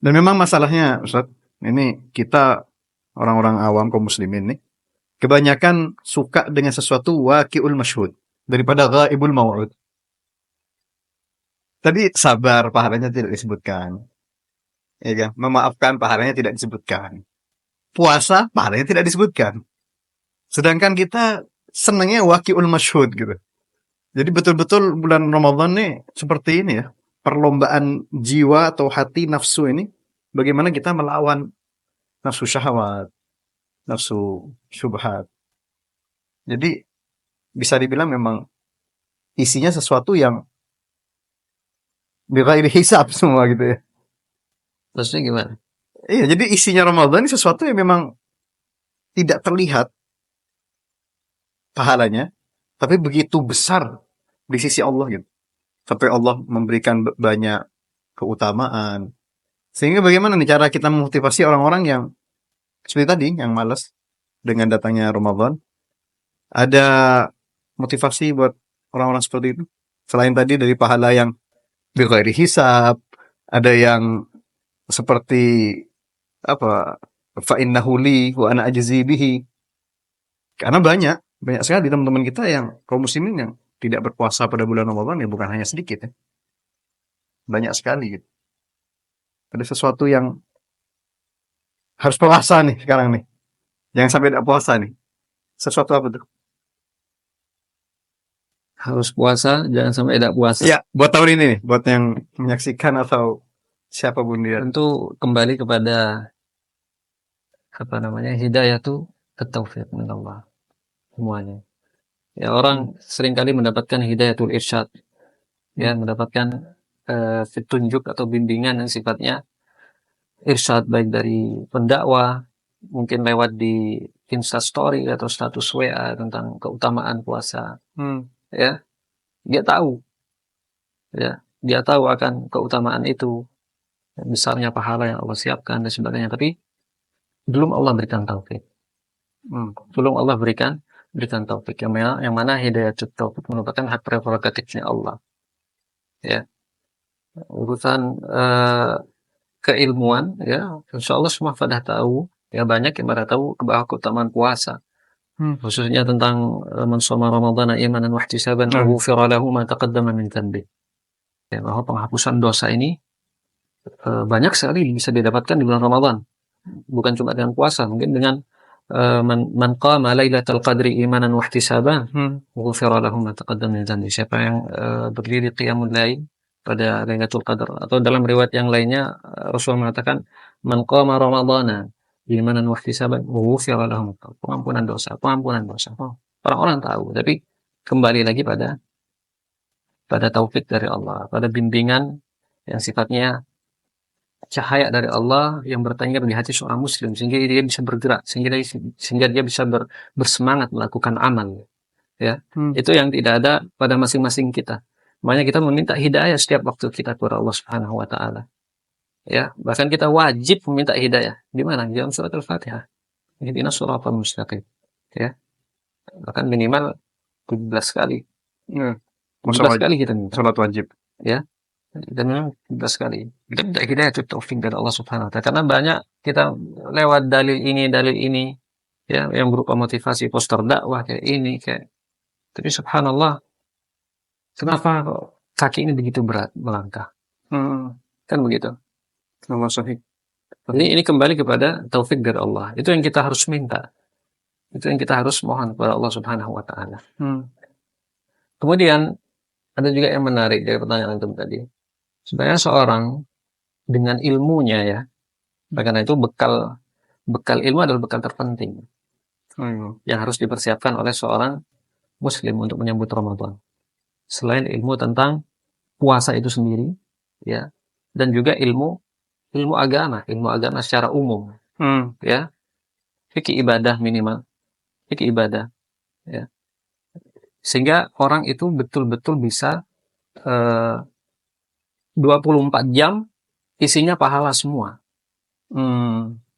Dan memang masalahnya Ustaz, ini kita orang-orang awam kaum muslimin nih kebanyakan suka dengan sesuatu waqi'ul masyhud daripada ghaibul mau'ud. Tadi sabar pahalanya tidak disebutkan. Ya kan? Memaafkan pahalanya tidak disebutkan. Puasa pahalanya tidak disebutkan. Sedangkan kita senangnya waqi'ul masyhud gitu. Jadi betul-betul bulan Ramadan nih seperti ini ya. Perlombaan jiwa atau hati nafsu ini bagaimana kita melawan nafsu syahwat, nafsu syubhat. Jadi bisa dibilang memang isinya sesuatu yang bighairi hisab semua gitu ya.
Maksudnya gimana?
Iya, jadi isinya Ramadan ini sesuatu yang memang tidak terlihat pahalanya, tapi begitu besar di sisi Allah gitu. Sampai Allah memberikan banyak keutamaan. Sehingga bagaimana nih cara kita memotivasi orang-orang yang seperti tadi, yang malas dengan datangnya Ramadan? Ada motivasi buat orang-orang seperti itu? Selain tadi dari pahala yang bighairi hisab, ada yang seperti fa innahu li wa ana ajzi bihi. Karena banyak sekali teman-teman kita yang kaum muslimin yang tidak berpuasa pada bulan Ramadan ya bukan hanya sedikit ya. Banyak sekali gitu. Ada sesuatu yang harus puasa nih sekarang nih. Jangan sampai tidak puasa nih. Sesuatu apa tuh?
Harus puasa, jangan sampai tidak puasa.
Ya, buat tahun ini nih, buat yang menyaksikan atau Siapa Bun dia?
Tentu kembali kepada hidayah itu at-taufiq min Allah semuanya. Ya, orang seringkali mendapatkan hidayatul irsyad, ya, mendapatkan petunjuk atau bimbingan yang sifatnya irsyad, baik dari pendakwah, mungkin lewat di Instastory atau status WA tentang keutamaan puasa. Ya, dia tahu, ya, dia tahu akan keutamaan itu, besarnya pahala yang Allah siapkan dan sebagainya, tapi belum Allah berikan taufik. Belum Allah berikan taufik. Yang mana hidayah taufik merupakan hak prerogatifnya Allah. Ya, urusan keilmuan, ya, insya Allah semua pada tahu. Ya, banyak yang pada tahu bahwa keutamaan puasa, khususnya tentang man shoma ramadhana imanan wa ihtisaban ghufira lahu ma taqaddama min dhanbi. Ya, bahwa penghapusan dosa ini banyak sekali bisa didapatkan di bulan Ramadan. Bukan cuma dengan puasa, mungkin dengan man qama lailatul qadri imanan wa ihtisaban ghufira lahu ma taqaddama min dhanbi. Siapa yang berdiri qiyamul lail pada Lailatul Qadar, atau dalam riwayat yang lainnya Rasul mengatakan man qama ramadhana imanan wa ihtisaban ghufira lahu pengampunan dosa. Orang-orang tahu, tapi kembali lagi pada taufik dari Allah, pada bimbingan yang sifatnya cahaya dari Allah yang bertengger di hati seorang muslim, sehingga dia bisa bergerak, sehingga dia bisa bersemangat melakukan amal. Ya, itu yang tidak ada pada masing-masing kita. Makanya kita meminta hidayah setiap waktu kita kepada Allah Subhanahu wa taala. Ya, bahkan kita wajib meminta hidayah. Di mana? Di dalam surat Al-Fatihah. Ihdinas shiratal mustaqim. Ya. Bahkan minimal 17 kali. 17 kali kita minta.
Salat wajib.
Ya. Dan memang 17 kali. Kita minta hidayah itu taufik dari Allah Subhanahu wa taala. Karena banyak kita lewat dalil ini, ya, yang berupa motivasi poster dakwah kayak ini, kayak. Tapi subhanallah, kenapa kaki ini begitu berat melangkah? Kan begitu.
Allah sahih.
Ini kembali kepada taufik dari Allah. Itu yang kita harus minta. Itu yang kita harus mohon kepada Allah Subhanahu wa taala. Kemudian ada juga yang menarik dari pertanyaan antum tadi. Sebenarnya seorang dengan ilmunya, ya. Karena itu bekal ilmu adalah bekal terpenting. Yang harus dipersiapkan oleh seorang muslim untuk menyambut Ramadan. Selain ilmu tentang puasa itu sendiri, ya, dan juga ilmu agama secara umum, ya, fikih ibadah minimal, ya, sehingga orang itu betul-betul bisa 24 jam isinya pahala semua.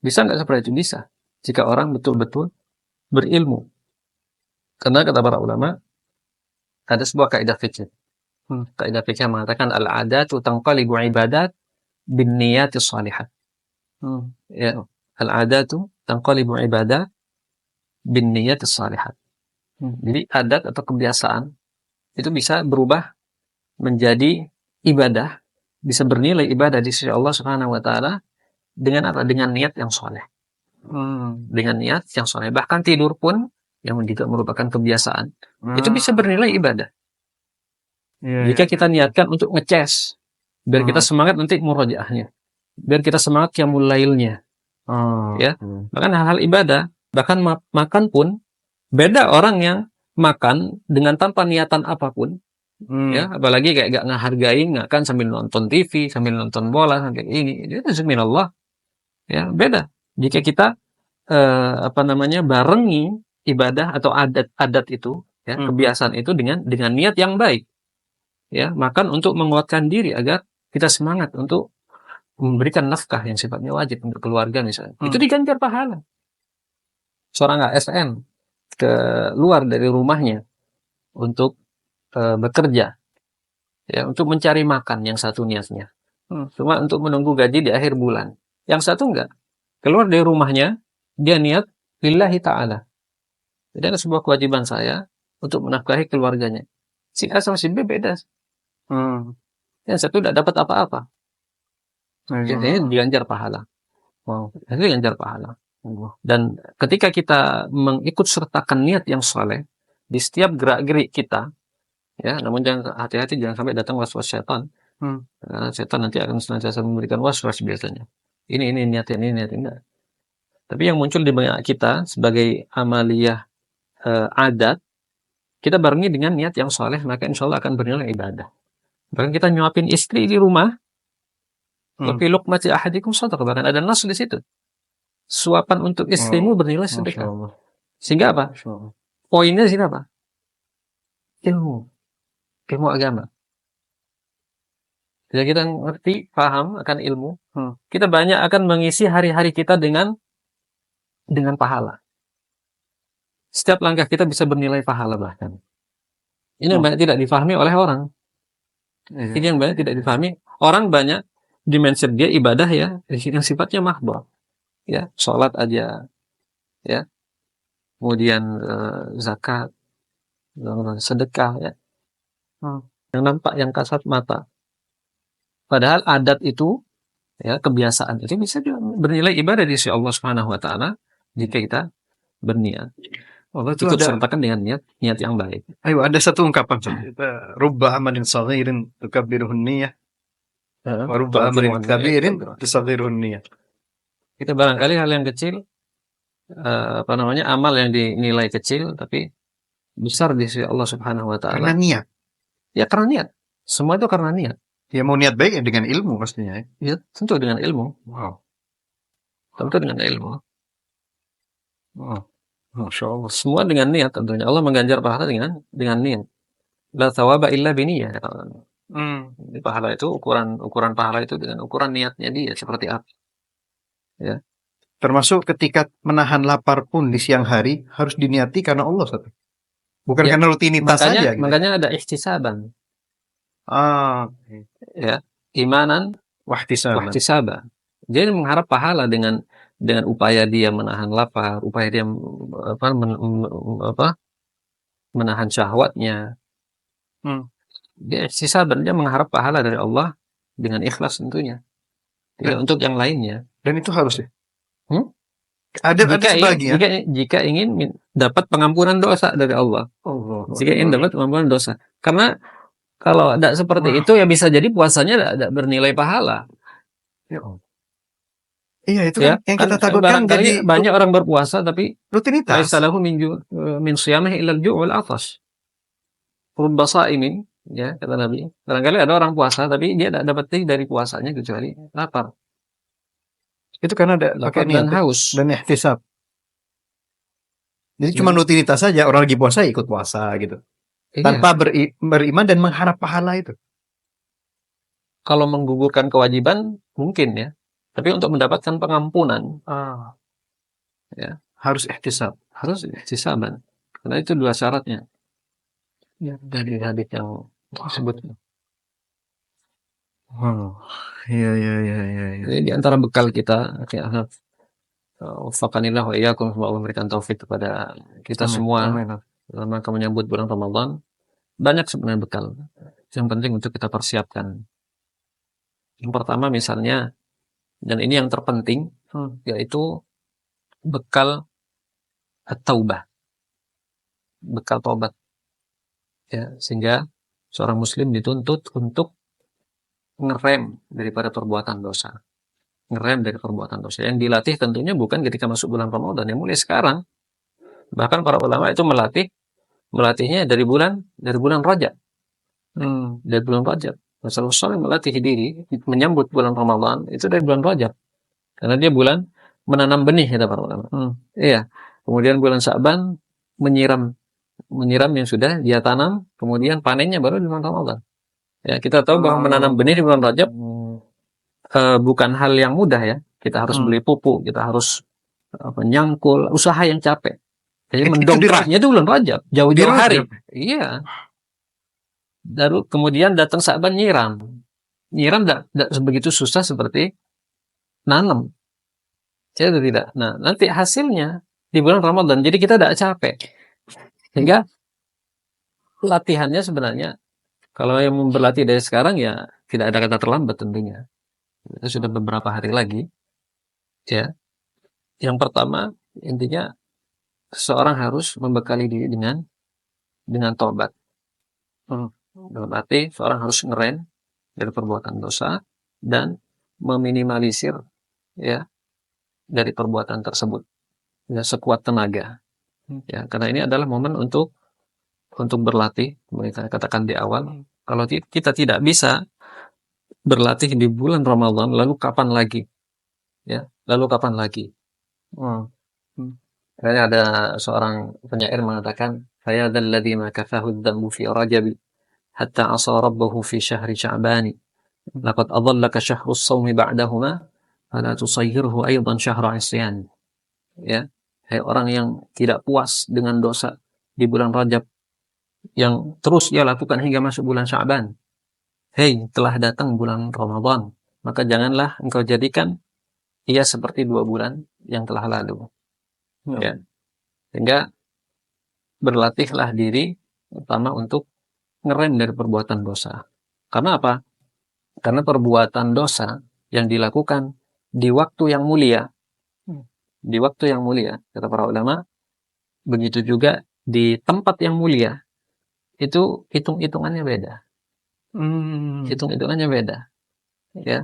Bisa nggak seperti itu? Bisa, jika orang betul-betul berilmu. Karena kata para ulama, ada sebuah kaidah fikih. Kaidah fikih mengatakan al-'adatu tanqalibu ibadat bin niyatis shalihat. Ya, al-'adatu tanqalibu ibadat bin niyatis shalihat. Jadi adat atau kebiasaan itu bisa berubah menjadi ibadah, bisa bernilai ibadah di sisi Allah Subhanahu wa taala dengan apa? Dengan niat yang saleh. Dengan niat yang saleh. Bahkan tidur pun yang juga merupakan kebiasaan, itu bisa bernilai ibadah. Jika kita niatkan untuk ngeces, biar kita semangat nanti murojaahnya, biar kita semangat qiyamul lailnya, ya. Bahkan hal-hal ibadah, bahkan makan pun beda orang yang makan dengan tanpa niatan apapun, ya. Apalagi kayak gak ngehargain, nggak kan sambil nonton TV, sambil nonton bola, kayak ini, itu subhanallah, ya, beda. Jika kita barengi ibadah atau adat itu, ya, kebiasaan itu dengan niat yang baik, ya, makan untuk menguatkan diri agar kita semangat untuk memberikan nafkah yang sifatnya wajib untuk keluarga misalnya, itu diganjar pahala. Seorang ASN ke luar dari rumahnya untuk bekerja, ya, untuk mencari makan, yang satu niatnya cuma untuk menunggu gaji di akhir bulan, yang satu enggak, keluar dari rumahnya dia niat lillahi ta'ala. Jadi ada sebuah kewajiban saya untuk menafkahi keluarganya. Si A sama si B beda. Yang satu tidak dapat apa-apa. Jadi diganjar pahala. Itu diganjar pahala. Dan ketika kita mengikut sertakan niat yang saleh di setiap gerak-gerik kita, ya, namun jangan hati-hati, jangan sampai datang waswas syaitan Karena setan nanti akan senantiasa memberikan waswas biasanya. Ini niatin, enggak. Tapi yang muncul di banyak kita sebagai amaliyah adat, kita barengi dengan niat yang soleh, maka insya Allah akan bernilai ibadah. Bahkan kita nyuapin istri di rumah, tapi luqmati ahadikum shadaqah, bahkan ada nas di situ. Suapan untuk istrimu bernilai sedekah. Sehingga apa? Poinnya sih apa? Ilmu agama. Jika kita ngerti, paham akan ilmu, kita banyak akan mengisi hari-hari kita dengan pahala. Setiap langkah kita bisa bernilai pahala bahkan. Ini yang banyak tidak difahami oleh orang. Ini yang banyak tidak difahami. Orang banyak di mindset dia ibadah ya, yang sifatnya mahdoh. Ya, sholat aja. Ya. Kemudian zakat, sedekah ya. Yang nampak, yang kasat mata. Padahal adat itu, ya, kebiasaan itu bisa bernilai ibadah di sisi Allah Subhanahu wa taala jika kita berniat. Allah itu ikut sertakan dengan niat yang baik.
Ayo, ada satu ungkapan rubba amalin saghirin tukabbiruhun niyah wa rubba amalin kabirin tusaghiruhun niyah.
Kita barangkali hal yang kecil amal yang dinilai kecil tapi besar di sisi Allah Subhanahu wa taala.
Karena niat.
Ya, karena niat. Semua itu karena niat.
Ya, mau niat baik ya dengan ilmu pastinya.
Ya, tentu dengan ilmu.
Wow.
Tentu dengan ilmu. Masya Allah. Semua dengan niat tentunya. Allah mengganjar pahala dengan niat. La thawaba illa biniyah. Pahala itu ukuran pahala itu dengan ukuran niatnya dia seperti apa. Ya.
Termasuk ketika menahan lapar pun di siang hari harus diniati karena Allah satu. Bukan ya, karena rutinitas saja. Gitu.
Makanya ada ihtisaban. Ya, imanan wahtisaban. Jadi mengharap pahala dengan upaya dia menahan lapar, upaya dia menahan syahwatnya. Dia ihtisaban, dia mengharap pahala dari Allah dengan ikhlas tentunya. Tidak untuk yang lainnya.
Dan itu harus ya. Ada sebagian.
Jika ingin dapat pengampunan dosa dari Allah. Jika ingin dapat pengampunan dosa. Karena kalau tidak seperti itu ya bisa jadi puasanya tidak bernilai pahala.
Iya, itu kan yang kita takutkan. Jadi
banyak orang berpuasa tapi
rutinitas.
Laisa lahu min siyamihi illa al-ju' wal 'atash. Rubba sha'imin, ya kata Nabi. Barangkali ada orang puasa tapi dia tidak dapat dari puasanya kecuali lapar.
Itu karena ada pakai niat
dan haus
dan ihtisab. Jadi cuma rutinitas saja, orang lagi puasa ikut puasa gitu. Tanpa beriman dan mengharap pahala itu.
Kalau menggugurkan kewajiban mungkin ya. Tapi untuk mendapatkan pengampunan ya
harus ihtisab.
Harus ihtisaban. Karena itu dua syaratnya. Ya, dari hadits yang disebut.
Iya.
Jadi di antara bekal kita, wafaqanillah wa iyyakum, semoga Allah memberikan taufik kepada kita semua dalam rangka menyambut bulan Ramadan. Banyak sebenarnya bekal yang penting untuk kita persiapkan. Yang pertama misalnya, dan ini yang terpenting, yaitu bekal at-taubah, bekal taubat. Ya, sehingga seorang muslim dituntut untuk ngerem daripada perbuatan dosa. Ngerem dari perbuatan dosa. Yang dilatih tentunya bukan ketika masuk bulan Ramadan, yang mulai sekarang. Bahkan para ulama itu melatihnya dari bulan Rajab. Dari bulan Rajab. Rasulullah SAW melatih diri menyambut bulan Ramadan itu dari bulan Rajab. Karena dia bulan menanam benih, kata para ulama. Iya. Kemudian bulan Sya'ban menyiram yang sudah dia tanam, kemudian panennya baru di bulan Ramadan. Ya, kita tahu bahwa menanam benih di bulan Rajab bukan hal yang mudah ya. Kita harus beli pupuk, kita harus menyangkul, usaha yang capek. Jadi mendongkraknya itu bulan Rajab, jauh-jauh hari. Iya. Lalu kemudian datang Sya'ban nyiram tidak sebegitu susah seperti nanam. Jadi tidak. Nah, nanti hasilnya di bulan Ramadan. Jadi kita tidak capek. Sehingga latihannya sebenarnya kalau yang berlatih dari sekarang ya tidak ada kata terlambat tentunya. Itu sudah beberapa hari lagi. Ya. Yang pertama intinya seseorang harus membekali diri dengan taubat. Dalam arti seorang harus ngerem dari perbuatan dosa dan meminimalisir ya dari perbuatan tersebut ya sekuat tenaga. Ya, karena ini adalah momen untuk berlatih. Mereka katakan di awal, kalau kita tidak bisa berlatih di bulan Ramadan, lalu kapan lagi? Ya, lalu kapan lagi? Hmm. Kayaknya ada seorang penyair mengatakan, "Fayadha alladhi ma kafahu adh-dhanbu fi Rajabi hatta asa rabbahu fi syahri Sya'bani. Laqad adallaka syahru as-sawmi ba'dahuma fala tusayyirhu aydan syahra isyan." Ya, hai orang yang tidak puas dengan dosa di bulan Rajab yang terus ia lakukan hingga masuk bulan Sya'ban. Hei, telah datang bulan Ramadan, maka janganlah engkau jadikan ia seperti 2 bulan yang telah lalu. Ya. Sehingga berlatihlah diri utama untuk ngerem dari perbuatan dosa. Karena apa? Karena perbuatan dosa yang dilakukan di waktu yang mulia, di waktu yang mulia, kata para ulama, begitu juga di tempat yang mulia, itu hitung-hitungannya beda. Hitung-hitungannya beda. Ya.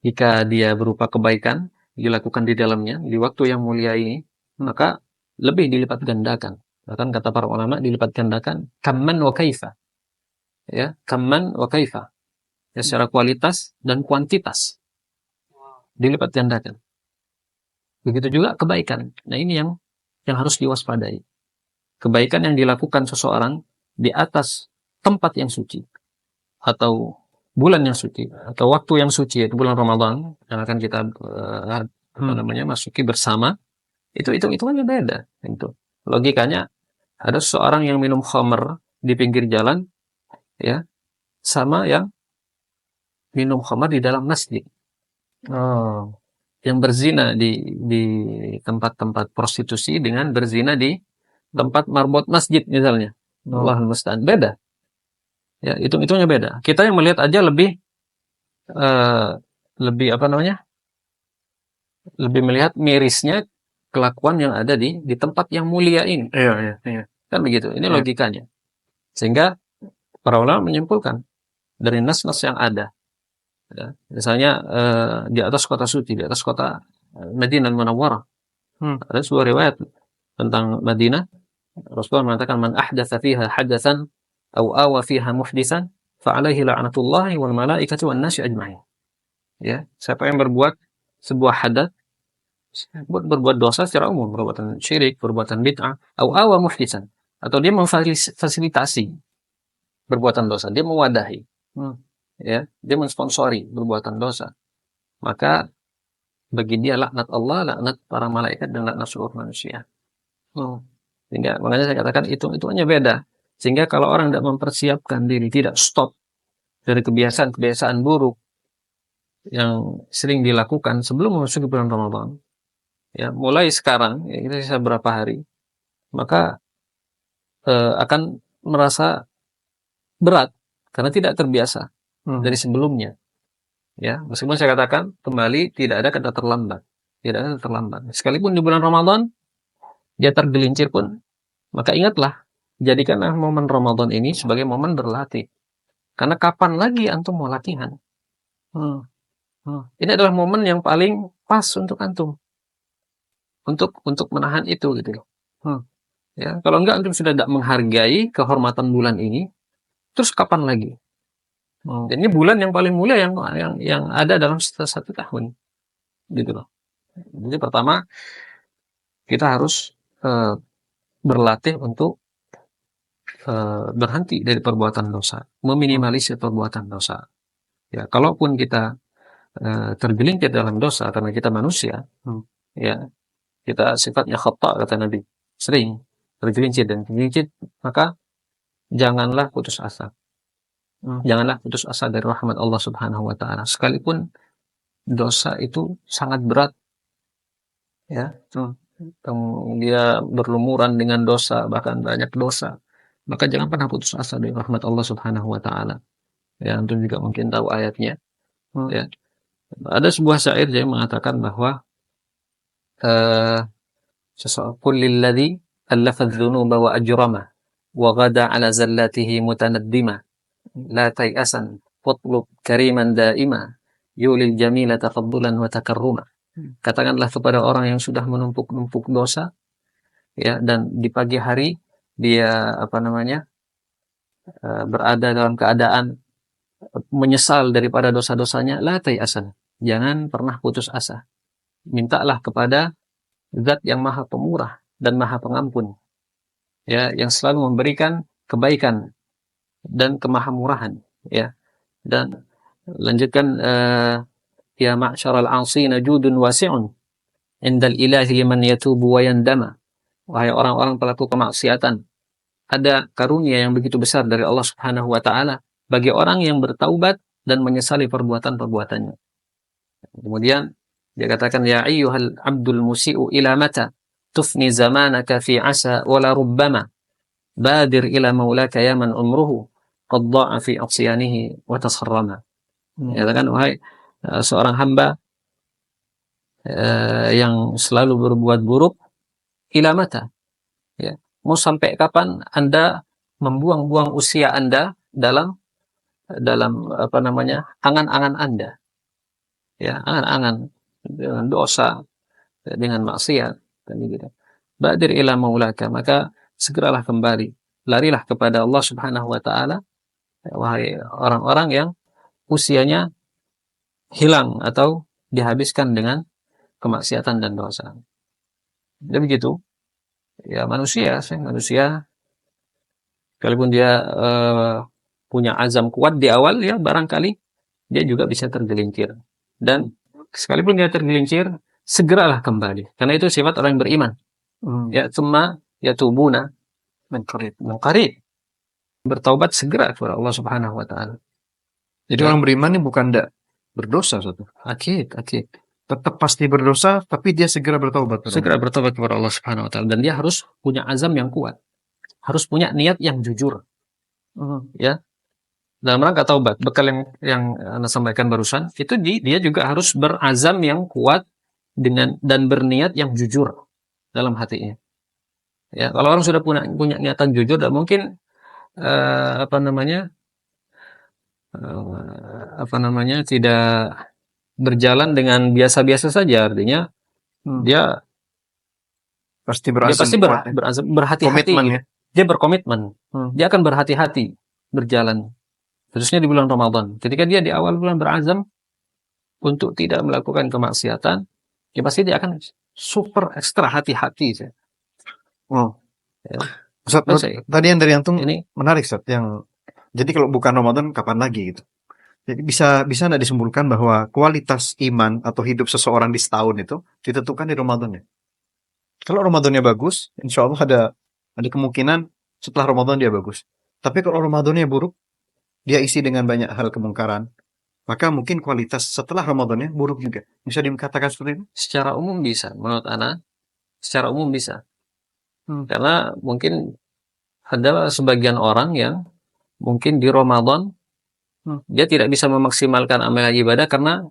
Jika dia berupa kebaikan dilakukan di dalamnya di waktu yang mulia ini, maka lebih dilipat gandakan. Bahkan kata para ulama dilipat gandakan kamman wa kaifa. Ya, kamman wa kaifa. Ya, secara kualitas dan kuantitas. Dilipat gandakan. Begitu juga kebaikan. Nah, ini yang harus diwaspadai. Kebaikan yang dilakukan seseorang di atas tempat yang suci atau bulan yang suci atau waktu yang suci, yaitu bulan Ramadan yang akan kita masuki bersama, itu hitungannya beda. Itu logikanya, ada seorang yang minum khamr di pinggir jalan ya sama yang minum khamr di dalam masjid. Yang berzina di tempat-tempat prostitusi dengan berzina di tempat marbot masjid misalnya. Allahul musta'an, beda. Ya, hitungnya beda. Kita yang melihat aja lebih lebih melihat mirisnya kelakuan yang ada di tempat yang mulia ini. Iya. Kan begitu. Ini logikanya. Sehingga para ulama menyimpulkan dari nas-nas yang ada. Ya, misalnya di atas kota suci, di atas kota Madinah Munawwarah. Ada sebuah riwayat tentang Madinah. Rasulullah mengatakan, "Man ahdatsa fiha hadatsan aw awa fiha muhdisan fa alaihi la'natullahi wal malaikati wan nasi ajma'in." Ya, siapa yang berbuat sebuah hadat, berbuat dosa secara umum, perbuatan syirik, perbuatan bid'ah, aw awa muhdisan, atau dia memfasilitasi perbuatan dosa, dia mewadahi, ya, dia mensponsori perbuatan dosa, maka bagi dia laknat Allah, laknat para malaikat, dan laknat seluruh manusia. Sehingga makanya saya katakan hitungannya beda. Sehingga kalau orang tidak mempersiapkan diri, tidak stop dari kebiasaan-kebiasaan buruk yang sering dilakukan sebelum memasuki bulan Ramadan, ya mulai sekarang, ya, kita sisa berapa hari, maka akan merasa berat karena tidak terbiasa dari sebelumnya. Ya, meskipun saya katakan kembali tidak ada kata terlambat, tidak ada terlambat. Sekalipun di bulan Ramadan dia tergelincir pun, maka ingatlah, jadikanlah momen Ramadan ini sebagai momen berlatih. Karena kapan lagi antum mau latihan? Ini adalah momen yang paling pas untuk antum, untuk menahan itu, gitu. Ya, kalau enggak antum sudah tidak menghargai kehormatan bulan ini, terus kapan lagi? Dan ini bulan yang paling mulia yang ada dalam satu tahun, gitu loh. Jadi pertama kita harus berlatih untuk berhenti dari perbuatan dosa, meminimalisir perbuatan dosa. Ya, kalaupun kita tergelincir dalam dosa karena kita manusia, ya kita sifatnya khata, kata Nabi, sering tergelincir, maka janganlah putus asa. Janganlah putus asa dari rahmat Allah Subhanahu wa taala. Sekalipun dosa itu sangat berat, ya, dia berlumuran dengan dosa, bahkan banyak dosa, maka jangan pernah putus asa dari rahmat Allah Subhanahu wa taala. Ya, antum juga mungkin tahu ayatnya. Ya. Ada sebuah syair yang mengatakan bahwa kullil ladzi allafa adh-dhunuba wa ajrama wa ghada ala zallatihi mutanaddima la tai'asan Fatlub kariman daima yulil jamila tafaddulan wa takarruma. Katakanlah kepada orang yang sudah menumpuk-numpuk dosa, ya, dan di pagi hari dia berada dalam keadaan menyesal daripada dosa-dosanya, la tayasan. Jangan pernah putus asa. Mintalah kepada Zat yang Maha Pemurah dan Maha Pengampun, ya, yang selalu memberikan kebaikan dan kemahamurahan, ya. Dan lanjutkan, ya ma'syaral 'asina judun wasi'un indal ilahi liman yatubu wa yandama. Wahai orang-orang pelaku kemaksiatan, ada karunia yang begitu besar dari Allah Subhanahu wa taala bagi orang yang bertaubat dan menyesali perbuatan-perbuatannya. Kemudian dia katakan, ya ayyuhal abdul musi'u ila mata tufni zamanaka fi asa wala rubbama badir ila maulaka ya man umruhu qad dha'a fi asyanihi wa tasarrama. Ya katakan, wahai seorang hamba yang selalu berbuat buruk, ila mata, ya, mau sampai kapan Anda membuang-buang usia Anda dalam angan-angan Anda, ya, angan-angan dengan dosa, dengan maksiat, dan gitu. Badir ila maulaka, maka segeralah kembali, larilah kepada Allah Subhanahu wa taala, wahai orang-orang yang usianya hilang atau dihabiskan dengan kemaksiatan dan dosa. Dan begitu, ya, manusia sekalipun dia punya azam kuat di awal, ya, barangkali dia juga bisa tergelincir. Dan sekalipun dia tergelincir, segeralah kembali. Karena itu sifat orang yang beriman. Ya, tsumma yatubuna min qarib. Bertaubat segera kepada Allah Subhanahu wa taala.
Jadi orang beriman ini bukan tidak berdosa satu.
Akid.
Tetap pasti berdosa, tapi dia segera bertaubat.
Segera bertaubat kepada Allah Subhanahu wa taala, dan dia harus punya azam yang kuat. Harus punya niat yang jujur. Ya. Dalam rangka taubat, bekal yang Anda sampaikan barusan, itu dia juga harus berazam yang kuat dan berniat yang jujur dalam hatinya. Ya, kalau orang sudah punya niatan jujur, dan mungkin tidak berjalan dengan biasa-biasa saja, artinya dia pasti berhati-hati.
Ya?
Dia berkomitmen. Dia akan berhati-hati berjalan, khususnya di bulan Ramadan. Ketika dia di awal bulan berazam untuk tidak melakukan kemaksiatan, ya pasti dia akan super ekstra hati-hati. Ya.
Ustaz, tadi yang dari Antum ini menarik, Ustaz. Jadi kalau bukan Ramadan, kapan lagi gitu? Jadi bisa nggak disimpulkan bahwa kualitas iman atau hidup seseorang di setahun itu ditentukan di Ramadan ya? Kalau Ramadannya bagus, insya Allah ada kemungkinan setelah Ramadan dia bagus. Tapi kalau Ramadannya buruk, dia isi dengan banyak hal kemungkaran, maka mungkin kualitas setelah Ramadannya buruk juga. Bisa dikatakan seperti itu?
Secara umum bisa, menurut Ana. Secara umum bisa. Karena mungkin ada sebagian orang yang mungkin di Ramadan dia tidak bisa memaksimalkan amal ibadah karena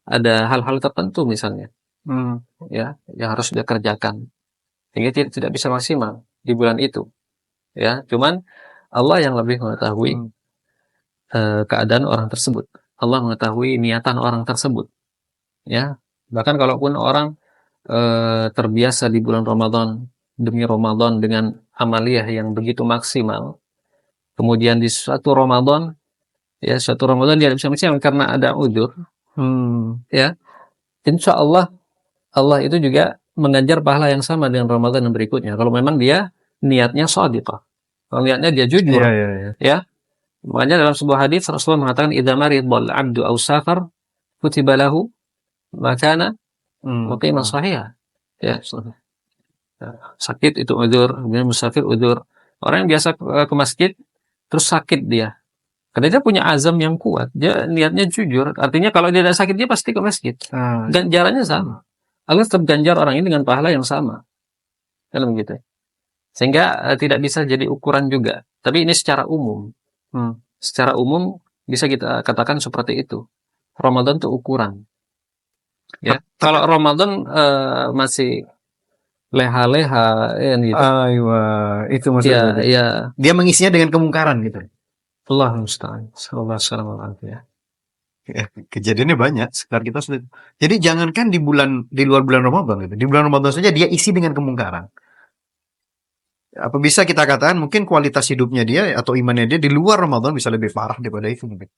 ada hal-hal tertentu misalnya, ya, yang harus dia kerjakan, sehingga tidak bisa maksimal di bulan itu. Ya, cuman Allah yang lebih mengetahui keadaan orang tersebut. Allah mengetahui niatan orang tersebut. Ya, bahkan kalaupun orang terbiasa di bulan Ramadan demi Ramadan dengan amaliyah yang begitu maksimal, kemudian di suatu Ramadan dia tidak bisa maksimal karena ada udzur, ya, insya Allah itu juga mengajar pahala yang sama dengan Ramadan yang berikutnya. Kalau memang dia niatnya shadiqah, kalau niatnya dia jujur, ya. Makanya dalam sebuah hadis Rasulullah mengatakan, idza maridal 'abdu aw safar kutiba lahu ma kana muqiman sahih. Ya, sakit itu udzur, kemudian musafir udzur. Orang yang biasa ke masjid terus sakit dia, karena dia punya azam yang kuat, dia niatnya jujur, artinya kalau dia ada sakit dia pasti ke masjid. Ganjarannya sama. Allah tetap ganjar orang ini dengan pahala yang sama. Kalau begitu. Sehingga tidak bisa jadi ukuran juga. Tapi ini secara umum. Secara umum bisa kita katakan seperti itu. Ramadan itu ukuran. Ya. Kalau Ramadan masih leha-leha, gitu.
Itu maksudnya.
Ya.
Dia mengisinya dengan kemungkaran gitu.
Allah musta'an. Sallallahu alaihi wasallam.
Kejadiannya banyak sekitar kita sudah. Jadi jangankan di luar bulan Ramadan gitu. Di bulan Ramadan saja dia isi dengan kemungkaran. Apa bisa kita katakan mungkin kualitas hidupnya dia atau imannya dia di luar Ramadan bisa lebih parah daripada itu mungkin.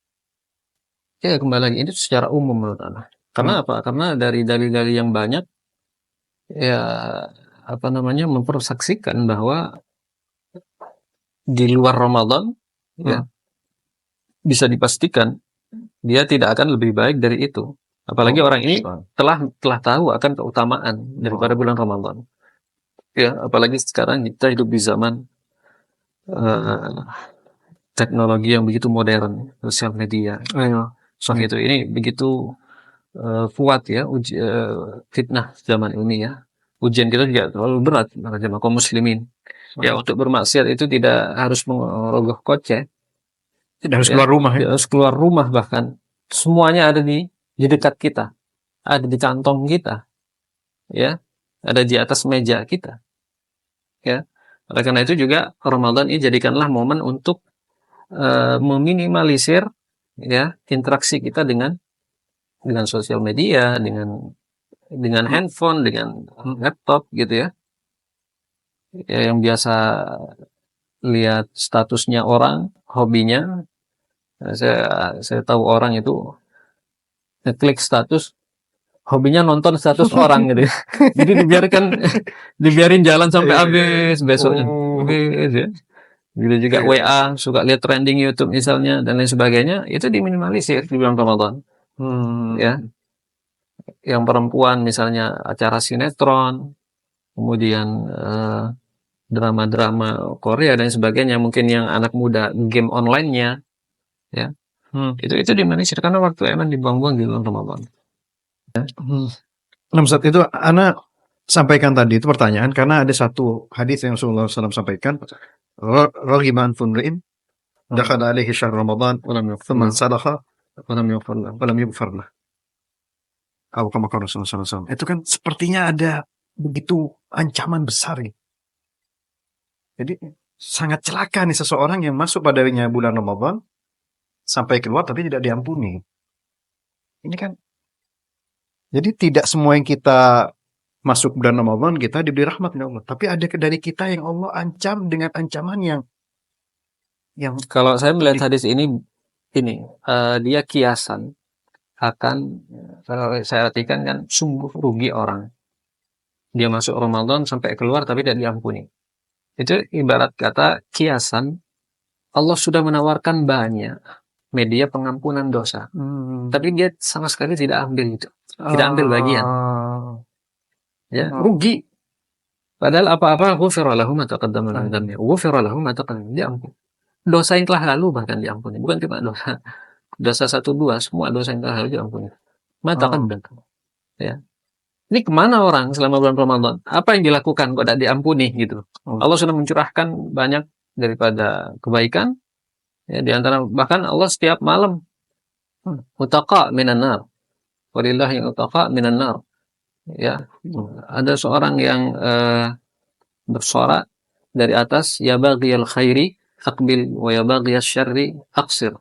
Ya, kembali lagi ini secara umum menurut Anda. Karena apa? Karena dari dalil-dalil yang banyak ya mempersaksikan bahwa di luar Ramadan ya bisa dipastikan dia tidak akan lebih baik dari itu. Apalagi orang ini telah tahu akan keutamaan daripada bulan Ramadan. Ya, apalagi sekarang kita hidup di zaman teknologi yang begitu modern, sosial media. Itu ini begitu kuat ya fitnah zaman ini ya. Ujian kita juga terlalu berat pada jemaah kaum muslimin. Ya, untuk bermaksiat itu tidak harus merogoh kocek.
Tidak harus keluar rumah ya.
Tidak harus keluar rumah bahkan. Semuanya ada di dekat kita. Ada di kantong kita. Ya. Ada di atas meja kita. Ya. Oleh karena itu juga Ramadan ini jadikanlah momen untuk meminimalisir ya interaksi kita dengan sosial media, dengan handphone, dengan laptop gitu ya. Ya, yang biasa lihat statusnya orang, hobinya. Saya tahu orang itu ngeklik status, hobinya nonton status orang gitu. Jadi dibiarin jalan sampai habis besoknya. Habis ya. Gitu juga WA, suka lihat trending YouTube misalnya dan lain sebagainya, itu diminimalisir di bulan Ramadan. Ya. Yang perempuan misalnya acara sinetron, kemudian drama-drama Korea dan sebagainya, mungkin yang anak muda game online-nya ya. Itu diminimalisir karena waktu emang dibuang-buang di bulan Ramadan.
Nah, Ustaz, itu Ana sampaikan tadi itu pertanyaan karena ada satu hadis yang Rasulullah SAW sampaikan, raghiba anfun ri'in dakhala alaihi syahr Ramadan thumma sadaqah walam yughfar lah. Atau kama qala Rasulullah SAW. Itu kan sepertinya ada begitu ancaman besar ya. Jadi sangat celaka nih seseorang yang masuk padanya bulan Ramadan sampai keluar tapi tidak diampuni. Ini kan jadi tidak semua yang kita masuk bulan Ramadan kita diberi rahmat oleh Allah. Tapi ada dari kita yang Allah ancam dengan ancaman yang
kalau saya melihat hadis ini dia kiasan akan, kalau saya artikan kan sungguh rugi orang. Dia masuk Ramadan sampai keluar tapi tidak diampuni. Itu ibarat kata kiasan Allah sudah menawarkan banyak media pengampunan dosa. Tapi dia sama sekali tidak ambil itu. Tidak ambil bagian. Ya, rugi. Padahal apa-apa ghufira lahum ma taqaddama min dzambi. Ghufira lahum ma taqaddama, diampuni. Dosa yang telah lalu bahkan diampuni. Bukan cuma dosa 1-2, semua dosa yang telah lalu diampuni. Ma taqaddama. Ya. Ini kemana orang selama bulan Ramadan? Apa yang dilakukan kok tidak diampuni gitu? Allah sudah mencurahkan banyak daripada kebaikan. Ya, di antara bahkan Allah setiap malam utaqa minan nar. Walillahi utaqa minan nar. Ya, ada seorang yang bersorak dari atas, ya baghiyal khairi aqbil wa ya baghiyasy syarri aqsir.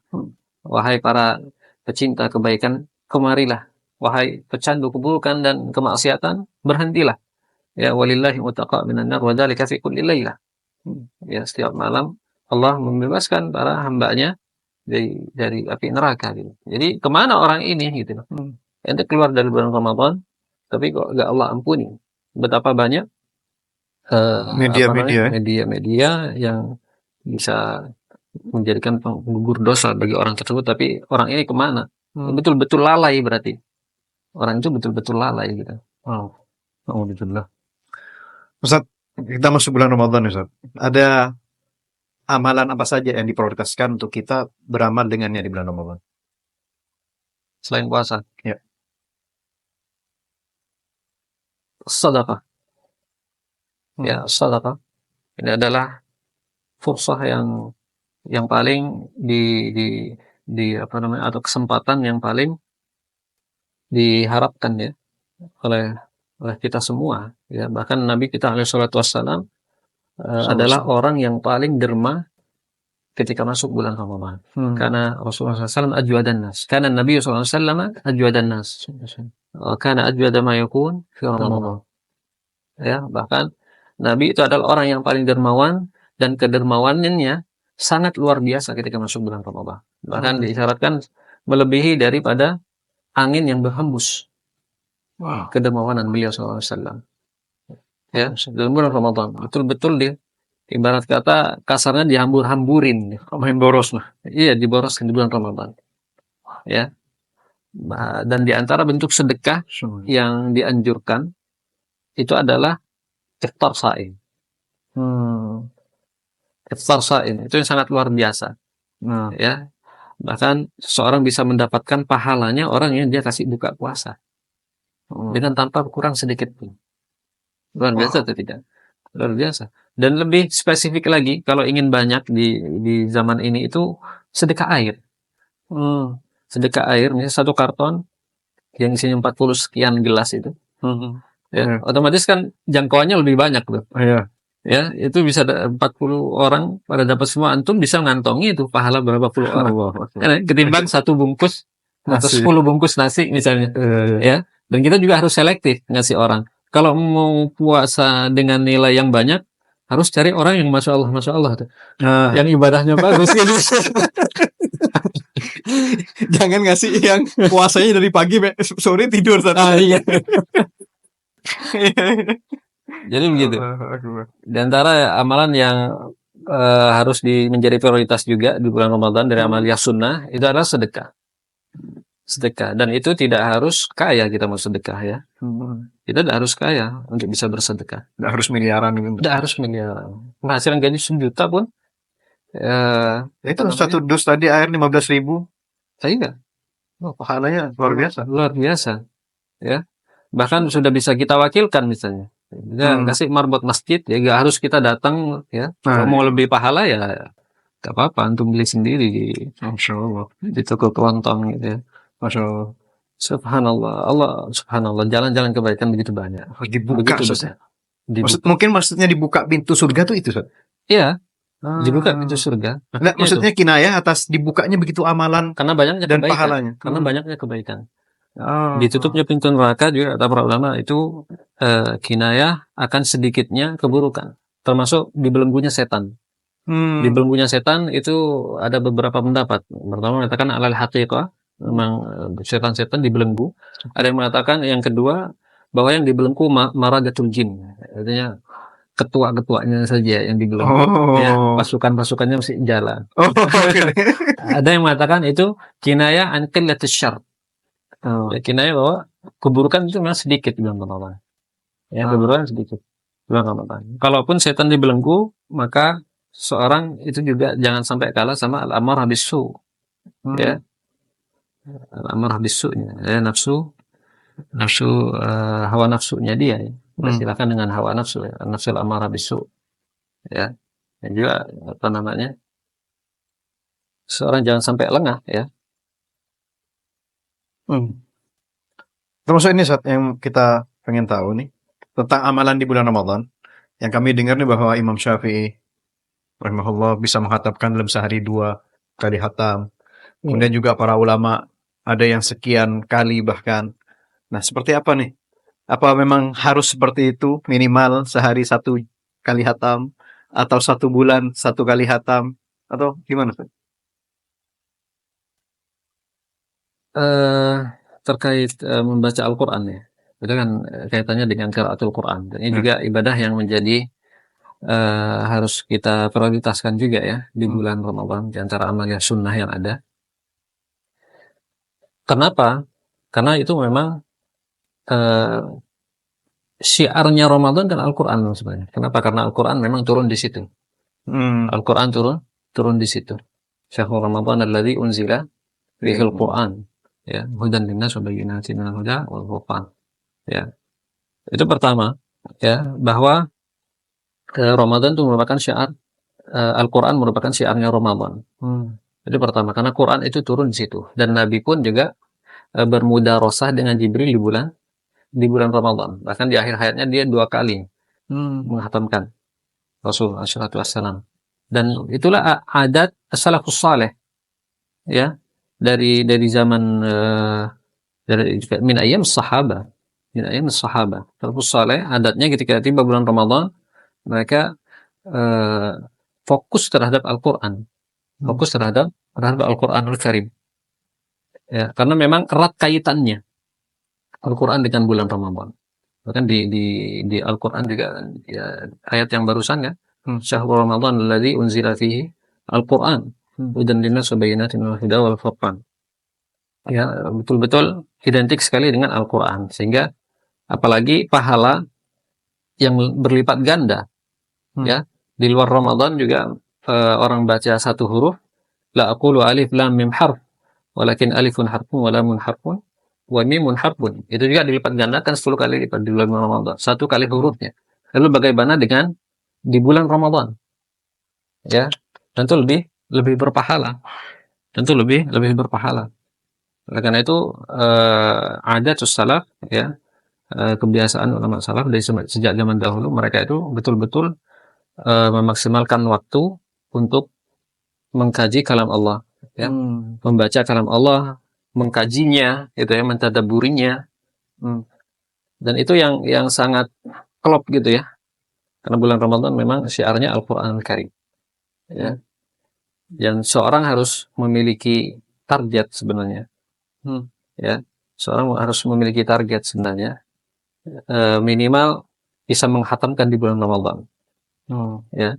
Wahai para pecinta kebaikan, kemarilah. Wahai pecandu keburukan dan kemaksiatan, berhentilah. Ya, walillahi utaqa minan nar wa dzalika fi kulli lailah. Ya, setiap malam Allah membebaskan para hambanya dari api neraka gitu. Jadi kemana orang ini gitu? Ente keluar dari bulan Ramadan tapi kok gak Allah ampuni. Betapa banyak media-media yang bisa menjadikan penggugur dosa bagi orang tersebut, tapi orang ini kemana? Betul-betul lalai berarti. Orang itu betul-betul lalai gitu. Alhamdulillah.
Ustaz, kita masuk bulan Ramadan Ustaz. Ada amalan apa saja yang diprioritaskan untuk kita beramal dengannya di bulan Ramadan?
Selain puasa?
Ya.
Sedekah. Ya, sedekah. Ini adalah fursah yang paling atau kesempatan yang paling diharapkan ya oleh kita semua ya. Bahkan Nabi kita alaihi salatu wassalam adalah orang yang paling derma ketika masuk bulan Ramadan. Karena Rasulullah SAW ajwadan nas. Karena Nabi SAW ajwadan nas. Karena ajwada ma yakun fi Ramadan. Ya, bahkan Nabi itu adalah orang yang paling dermawan dan kedermawanannya sangat luar biasa ketika masuk bulan Ramadan. Bahkan diisyaratkan melebihi daripada angin yang berhembus. Kedermawanan beliau SAW. Ya, dalam bulan Ramadan betul-betul dia ibarat kata kasarnya dihambur-hamburin, main boros lah. Iya, diboroskan di bulan Ramadan. Ya. Dan di antara bentuk sedekah yang dianjurkan itu adalah iftar saim. Iftar saim itu yang sangat luar biasa. Ya. Bahkan seorang bisa mendapatkan pahalanya orang yang dia kasih buka puasa. Dengan tanpa kurang sedikit pun. Luar biasa atau tidak? Luar biasa. Dan lebih spesifik lagi, kalau ingin banyak di zaman ini itu sedekah air. Sedekah air, misalnya satu karton yang isinya 40 sekian gelas itu. Ya, otomatis kan jangkauannya lebih banyak tuh. Ya, itu bisa 40 orang pada dapat semua. Antum bisa ngantongi itu pahala berapa puluh orang. Ketimbang satu bungkus atau 10 bungkus nasi misalnya. Ya, dan kita juga harus selektif ngasih orang. Kalau mau puasa dengan nilai yang banyak, harus cari orang yang Masya Allah tuh. Yang ibadahnya bagus gitu.
Jangan ngasih yang puasanya dari pagi sore tidur saat.
Iya. Jadi begitu. Di antara amalan yang harus menjadi prioritas juga di bulan Ramadan dari amaliyah sunnah itu adalah sedekah. Sedekah, dan itu tidak harus kaya kita mau sedekah ya. Kita tidak harus kaya untuk bisa bersedekah.
Tidak harus miliaran gitu.
Tidak harus miliaran. Penghasilan gaji 1 juta pun.
Itu satu dus tadi air 15.000.
Iya.
Pahalanya luar biasa.
Luar biasa. Ya. Bahkan sudah bisa kita wakilkan misalnya. Ya, kasih marbot masjid ya, gak harus kita datang ya. Kalau mau lebih pahala ya gak apa-apa, antum beli sendiri
Masya Allah.
di toko kelontong gitu ya.
Masya Allah.
Subhanallah, jalan-jalan kebaikan begitu banyak.
Dibuka
besar.
Maksudnya dibuka pintu surga tuh itu, Ustaz?
Iya. Dibuka pintu surga.
Nah, maksudnya kinayah atas dibukanya begitu amalan
karena banyaknya
dan
kebaikan.
pahalanya.
Karena banyaknya kebaikan. Ditutupnya pintu neraka juga kata para ulama itu kinayah akan sedikitnya keburukan. Termasuk dibelenggunya setan. Dibelenggunya setan itu ada beberapa pendapat. Pertama mengatakan alal haqiqah, memang setan-setan dibelenggu. Ada yang mengatakan yang kedua bahwa yang dibelenggu maragatul jin, artinya ketua-ketuanya saja yang dibelenggu. Ya, pasukan-pasukannya masih jalan. Ada yang mengatakan itu kinayah an qillatus syarr. Ya, kinayah bahwa keburukan itu memang sedikit bilang Ramadan. Ya, keburukan sedikit bilang Ramadan. Kalaupun setan dibelenggu, maka seorang itu juga jangan sampai kalah sama al-amarah bisu. Ya. Al-amarah bisu, ya, nafsu hawa nafsunya dia ya. Silakan dengan hawa nafsu ya. Nafsu al-amarah bisu. Ya. Dan juga apa namanya? Seorang jangan sampai lengah ya.
Termasuk ini saat yang kita pengen tahu nih tentang amalan di bulan Ramadan. Yang kami dengar nih bahwa Imam Syafi'i rahimahullah bisa menghatamkan dalam sehari 2 kali hatam. Kemudian juga para ulama ada yang sekian kali bahkan. Nah, seperti apa nih? Apa memang harus seperti itu, minimal sehari 1 kali hatam, atau 1 bulan 1 kali hatam, atau gimana?
Terkait membaca Al-Quran ya, itu kan kaitannya dengan qiraatul Quran. Dan ini juga ibadah yang menjadi harus kita prioritaskan juga ya di bulan Ramadan di antara amaliyah sunnah yang ada. Kenapa? Karena itu memang syiarnya Ramadan dan Al-Quran sebenarnya. Kenapa? Karena Al-Quran memang turun di situ. Al-Quran turun di situ. Syahrul Ramadan alladzi unzila fihil Quran. Ya, hudan linnas wa bayyinatin minal huda wal furqan. Ya. Itu pertama, ya, bahwa Ramadan itu merupakan syiar Al-Quran merupakan syiarnya Ramadan. Itu pertama, karena Quran itu turun di situ dan Nabi pun juga bermudarosah dengan Jibril di bulan Ramadan. Bahkan di akhir hayatnya dia 2 kali menghatamkan Rasul sallallahu alaihi wasallam. Dan itulah adat salafus saleh, ya, dari zaman dari min ayyam sahaba, salafus saleh adatnya ketika tiba bulan Ramadan mereka fokus terhadap Al-Quran, fokus terhadap Al-Quranul Karim, ya, karena memang erat kaitannya Al-Quran dengan bulan Ramadan. Bahkan di Al-Quran juga ya, ayat yang barusan ya, Syahrul Ramadan alladzi unzila fihi Al-Quran hudan linnas wa bayyinatin minal huda wal furqan. Ya, betul-betul identik sekali dengan Al-Quran, sehingga apalagi pahala yang berlipat ganda, ya, di luar Ramadan juga orang baca satu huruf, la aqulu alif lam mim harf walakin alifun harfun wa lamun harfun wa mimun harfun, itu juga dilipat gandakan 10 kali lipat di bulan Ramadan, satu kali hurufnya. Lalu bagaimana dengan di bulan Ramadan? Ya, tentu lebih berpahala. Tentu lebih berpahala. Oleh karena itu adat salaf, ya, kebiasaan ulama salaf dari sejak zaman dahulu, mereka itu betul-betul memaksimalkan waktu untuk mengkaji kalam Allah, ya, membaca kalam Allah, mengkajinya, itu ya, mentadaburinya, dan itu yang sangat klop gitu ya, karena bulan Ramadan memang syiarnya Al-Quran Al-Karim, ya, dan seorang harus memiliki target sebenarnya, ya, seorang harus memiliki target sebenarnya, minimal bisa menghatamkan di bulan Ramadan, ya,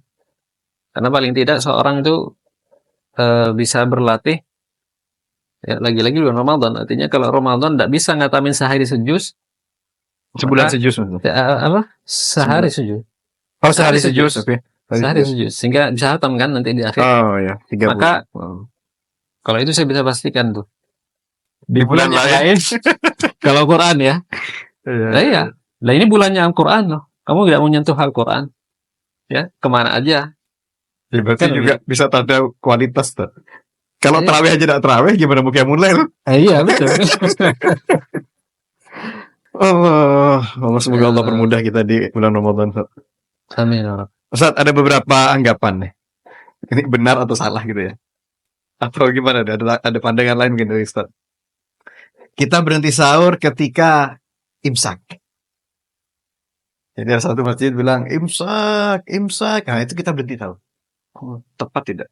karena paling tidak seorang itu bisa berlatih. Ya, lagi-lagi bulan Ramadan, artinya kalau Ramadan tidak bisa ngatamin sehari sejuz,
Sebulan sejuz
apa? Sehari sejuz.
Oh, sehari sejuz, oke.
Sehari sejuz, sehingga bisa hatam kan nanti di akhir.
Oh ya, 3
Maka
bulan.
kalau itu saya bisa pastikan tuh.
Di bulan lain
kalau Quran ya. Iya. Nah ini bulannya Al-Quran loh. Kamu tidak menyentuh Al-Quran, ya, kemana aja.
Ya, berarti kan juga bisa tanda kualitas tuh. Kalau terawih aja tidak terawih, gimana mau mulai loh?
Iya, betul.
Allah semoga Allah permudah kita di bulan Ramadan.
Amin.
Ustaz, ada beberapa anggapan nih. Ini benar atau salah gitu ya? Atau gimana? Ada pandangan lain mungkin dari Ustaz? Kita berhenti sahur ketika imsak. Jadi ada satu masjid bilang imsak. Nah itu kita berhenti sahur. Tepat tidak?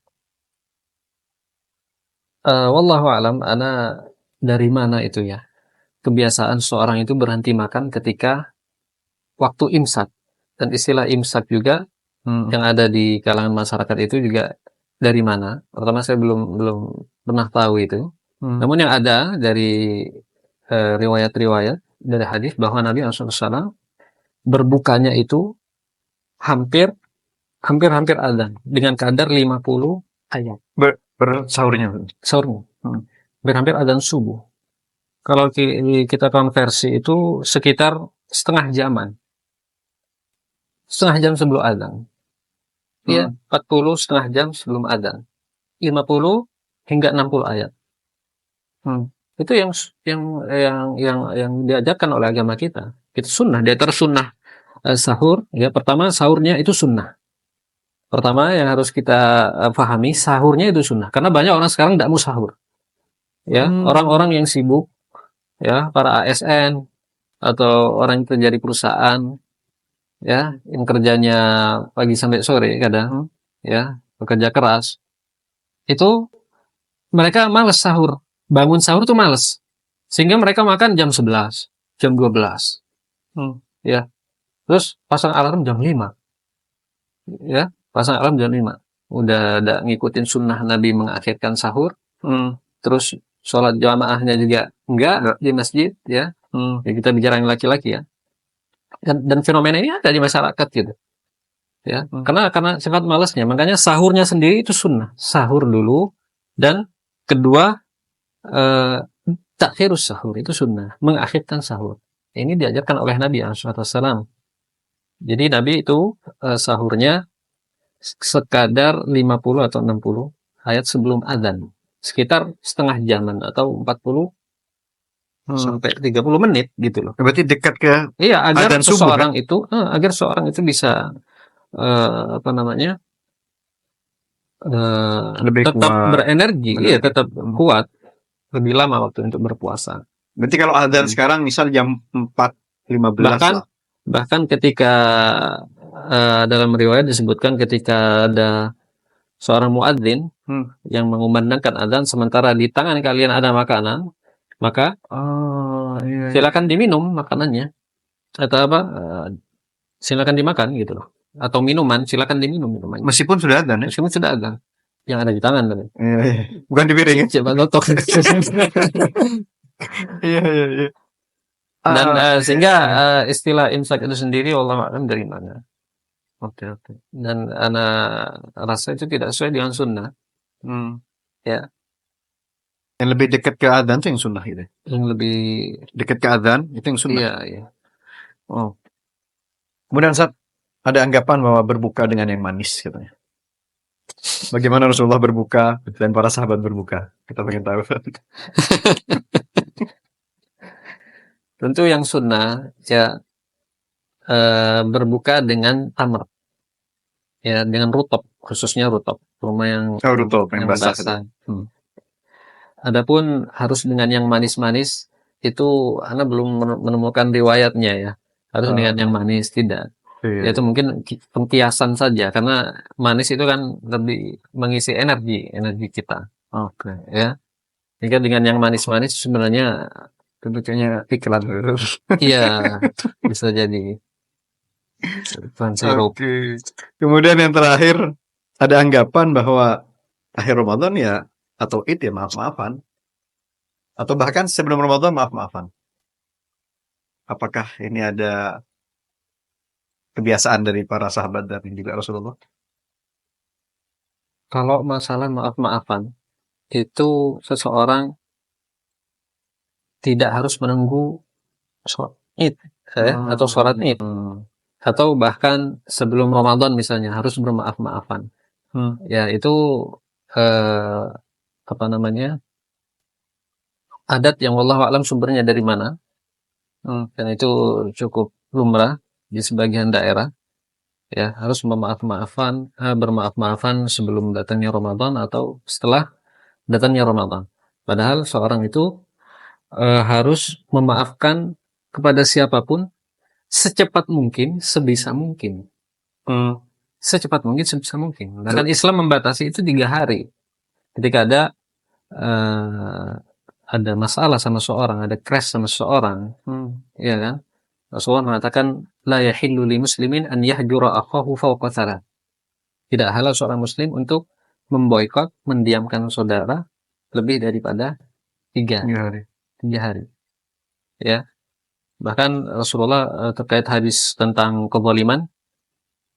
Wallahu alam, ana dari mana itu ya? Kebiasaan seorang itu berhenti makan ketika waktu imsak, dan istilah imsak juga yang ada di kalangan masyarakat itu juga dari mana? Pertama saya belum pernah tahu itu. Namun yang ada dari riwayat-riwayat dari hadis bahwa Nabi SAW berbukanya itu hampir adzan dengan kadar 50 ayat.
Bersahurnya.
Hampir adzan subuh. Kalau kita konversi itu sekitar setengah jam sebelum adzan. Ya, 40 setengah jam sebelum adzan. 50 hingga 60 ayat. Itu yang diajarkan oleh agama kita. Itu sunnah, di antara sunnah sahur, ya, pertama sahurnya itu sunnah. Pertama yang harus kita pahami, sahurnya itu sunnah. Karena banyak orang sekarang tidak mau sahur. Ya, orang-orang yang sibuk, ya, para ASN atau orang yang kerja di perusahaan, ya, yang kerjanya pagi sampai sore kadang, ya, bekerja keras, itu mereka malas sahur, bangun sahur tuh malas, sehingga mereka makan jam 11, jam 12, ya, terus pasang alarm jam 5, ya, pasang alarm jam 5, udah ada ngikutin sunnah Nabi mengakhirkan sahur, terus sholat jamaahnya juga enggak di masjid, ya. Ya kita bicara yang laki-laki ya. Dan fenomena ini ada di masyarakat gitu. Ya. Karena sifat malasnya, makanya sahurnya sendiri itu sunnah. Sahur dulu, dan kedua takhirus sahur itu sunnah, mengakhirkan sahur. Ini diajarkan oleh Nabi SAW. Jadi Nabi itu sahurnya sekadar 50 atau 60 ayat sebelum adzan. Sekitar setengah jaman atau 40 sampai 30 menit gitu loh.
Berarti dekat ke
agar
subuh,
seorang itu bisa
Lebih
tetap
kuat.
berenergi,
Benar.
iya tetap kuat, lebih lama waktu untuk berpuasa.
Berarti kalau adzan sekarang misal jam 4.15
Bahkan
lah.
bahkan ketika dalam riwayat disebutkan ketika ada seorang muadzin yang mengumandangkan adzan sementara di tangan kalian ada makanan, maka
Iya.
silakan diminum makanannya atau apa silakan dimakan gitu loh. Atau minuman silakan diminum minumannya.
Meskipun sudah adzan ya.
Meskipun sudah adzan yang ada di tangan tadi.
Iya, iya. Bukan di piring ya.
Coba totok.
Iya, iya, iya.
Dan sehingga
iya.
istilah imsak itu sendiri Allah a'lam dari mana.
Oke.
Dan anak rasa itu tidak sesuai dengan sunnah. Ya.
Yang lebih dekat ke adzan itu yang sunnah gitu.
Yang lebih
Dekat ke adzan itu yang sunnah.
iya, iya.
Oh. Kemudian saat ada anggapan bahwa berbuka dengan yang manis katanya. Bagaimana Rasulullah berbuka dan para sahabat berbuka? Kita pengen tahu.
Tentu yang sunnah ya berbuka dengan tamr. Ya, dengan rutop, khususnya rutop. Kurma yang
Rutop yang basah.
Adapun harus dengan yang manis-manis itu Anda belum menemukan riwayatnya ya. Harus dengan yang manis tidak.
Iya.
Itu mungkin pengkiasan saja karena manis itu kan lebih mengisi energi kita.
Oke.
Ya. Jika dengan yang manis-manis sebenarnya
tentunya iklan.
iya bisa jadi sirup.
Oke. Kemudian yang terakhir ada anggapan bahwa akhir Ramadan ya atau Id ya maaf-maafan. Atau bahkan sebelum Ramadan maaf-maafan. Apakah ini ada kebiasaan dari para sahabat dan juga Rasulullah?
Kalau masalah maaf-maafan itu seseorang tidak harus menunggu sholat Id atau sholat Id atau bahkan sebelum Ramadan misalnya harus bermaaf-maafan. Ya itu apa namanya adat yang wallahu a'lam sumbernya dari mana. Dan itu cukup lumrah di sebagian daerah. Ya harus bermaaf-maafan sebelum datangnya Ramadan atau setelah datangnya Ramadan. Padahal seorang itu harus memaafkan kepada siapapun secepat mungkin, sebisa mungkin. Secepat mungkin, sebisa mungkin. Bahkan Islam membatasi itu 3 hari. Ketika ada masalah sama seorang, ada crash sama seseorang, ya kan? Rasulullah mengatakan, la yahillu li muslimin an yahjura akhahu fawqa thalath. Tidak halal seorang muslim untuk memboikot, mendiamkan saudara lebih daripada 3 hari. 3 hari. Ya. Bahkan Rasulullah terkait hadis tentang kezaliman,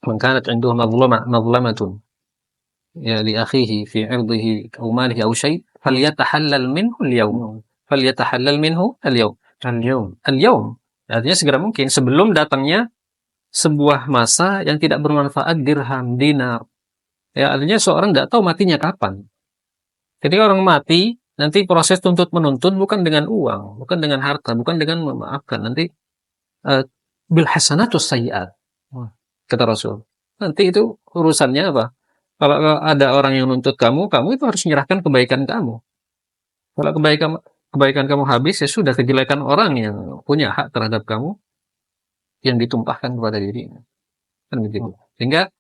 man kanat 'indahu madlamatun ya li akhihi fi 'irdihi aw malihi aw shay' falyatahallal minhu al-yawm. Falyatahallal minhu al-yawm. Al-yawm. Artinya segera mungkin sebelum datangnya sebuah masa yang tidak bermanfaat dirham, dinar. Ya, artinya seorang tidak tahu matinya kapan. Ketika orang mati, nanti proses tuntut menuntut bukan dengan uang, bukan dengan harta, bukan dengan memaafkan. Nanti bil hasanatus sayyi'at. Kata Rasul. Nanti itu urusannya apa? Kalau ada orang yang nuntut kamu itu harus menyerahkan kebaikan kamu. Kalau kebaikan kamu habis, ya sudah kejelekan orang yang punya hak terhadap kamu yang ditumpahkan kepada dirinya. Kan begitu. Sehingga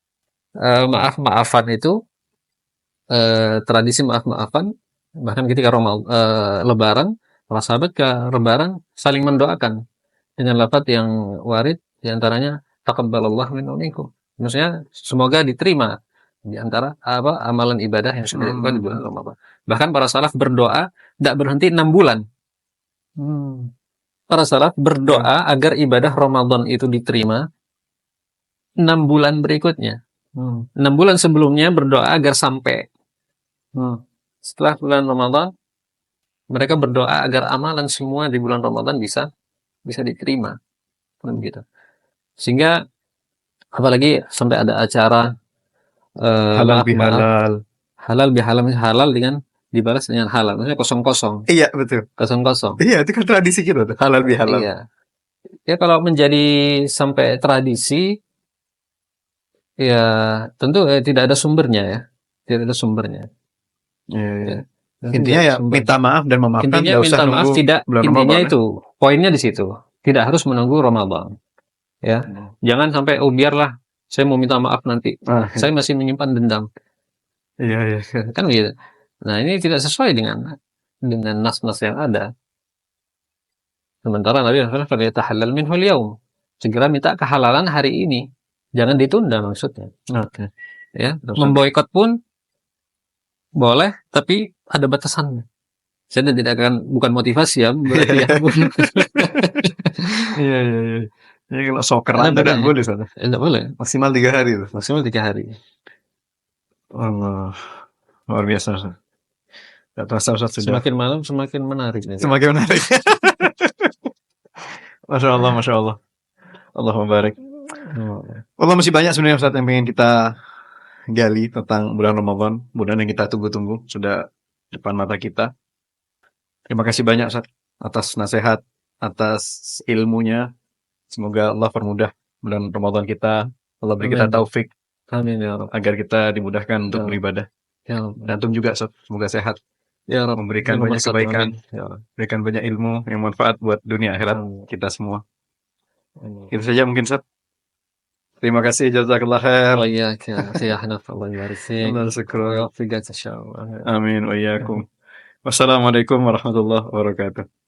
maaf-maafan itu tradisi maaf-maafan bahkan ketika Lebaran, para sahabat ke Lebaran saling mendoakan dengan lafaz yang warid diantaranya taqabbalallahu minna wa minkum. Maksudnya semoga diterima di antara amalan ibadah yang sudah dilakukan di bulan Ramadan. Bahkan para salaf berdoa tidak berhenti 6 bulan. Para salaf berdoa agar ibadah Ramadan itu diterima 6 bulan berikutnya. 6 bulan sebelumnya berdoa agar sampai. Setelah bulan Ramadan mereka berdoa agar amalan semua di bulan Ramadan bisa diterima. Begitu. Sehingga apalagi sampai ada acara halal dengan dibalas dengan halal. Maksudnya kosong-kosong.
Iya, betul.
Kosong-kosong.
Iya, itu kan tradisi kita tuh. Halal bihalal.
Iya. Ya kalau menjadi sampai tradisi ya tentu tidak ada sumbernya ya. tidak ada sumbernya.
Iya, iya.
Ya.
Intinya ya minta maaf dan memaafkan,
Intinya
nggak usah
minta maaf,
nunggu
tidak,
bulan
intinya
Ramadan,
itu poinnya di situ, tidak harus menunggu Ramadan, ya. Jangan sampai biarlah saya mau minta maaf nanti, saya masih menyimpan dendam.
Iya, iya.
Kan gitu. Nah, ini tidak sesuai dengan nas-nas yang ada. Sementara Nabi SAW faliyatahallal minhul yaum. Segera minta kehalalan hari ini. Jangan ditunda maksudnya.
Oke.
Ya, memboikot pun boleh, tapi ada batasannya. Saya tidak akan, bukan motivasi ya, berarti ya.
Iya, iya, iya. Jadi kalau sokeran tidak boleh, Ustaz.
Tidak boleh.
Maksimal 3 hari.
Maksimal 3 hari.
Allah. Luar biasa, Ustaz. Tidak terasa, Ustaz, sudah.
Semakin malam semakin menarik.
Semakin menarik. Masya Allah, Masya Allah. Allah mubarak. Allah masih banyak sebenarnya, Ustaz, yang ingin kita gali tentang bulan Ramadan. Bulan yang kita tunggu-tunggu. Sudah depan mata kita. Terima kasih banyak, Ustaz, atas nasihat, atas ilmunya. Semoga Allah permudah bulan Ramadan kita. Allah beri kita taufik.
Amin ya Rabb.
Agar kita dimudahkan untuk beribadah.
Ya Rabb.
Dan antum juga, Ustaz, semoga sehat.
Ya Rabb.
Memberikan banyak kebaikan. Berikan banyak ilmu yang manfaat buat dunia akhirat kita semua. Itu saja mungkin, Ustaz. Terima kasih, jazakallah khair.
Wa iyyaka ya Hanaf, Allah yubarik fik.
Allah syukur.
Wa yaghfir lak insyaallah.
Amin wa iyyakum. Wassalamualaikum warahmatullahi wabarakatuh.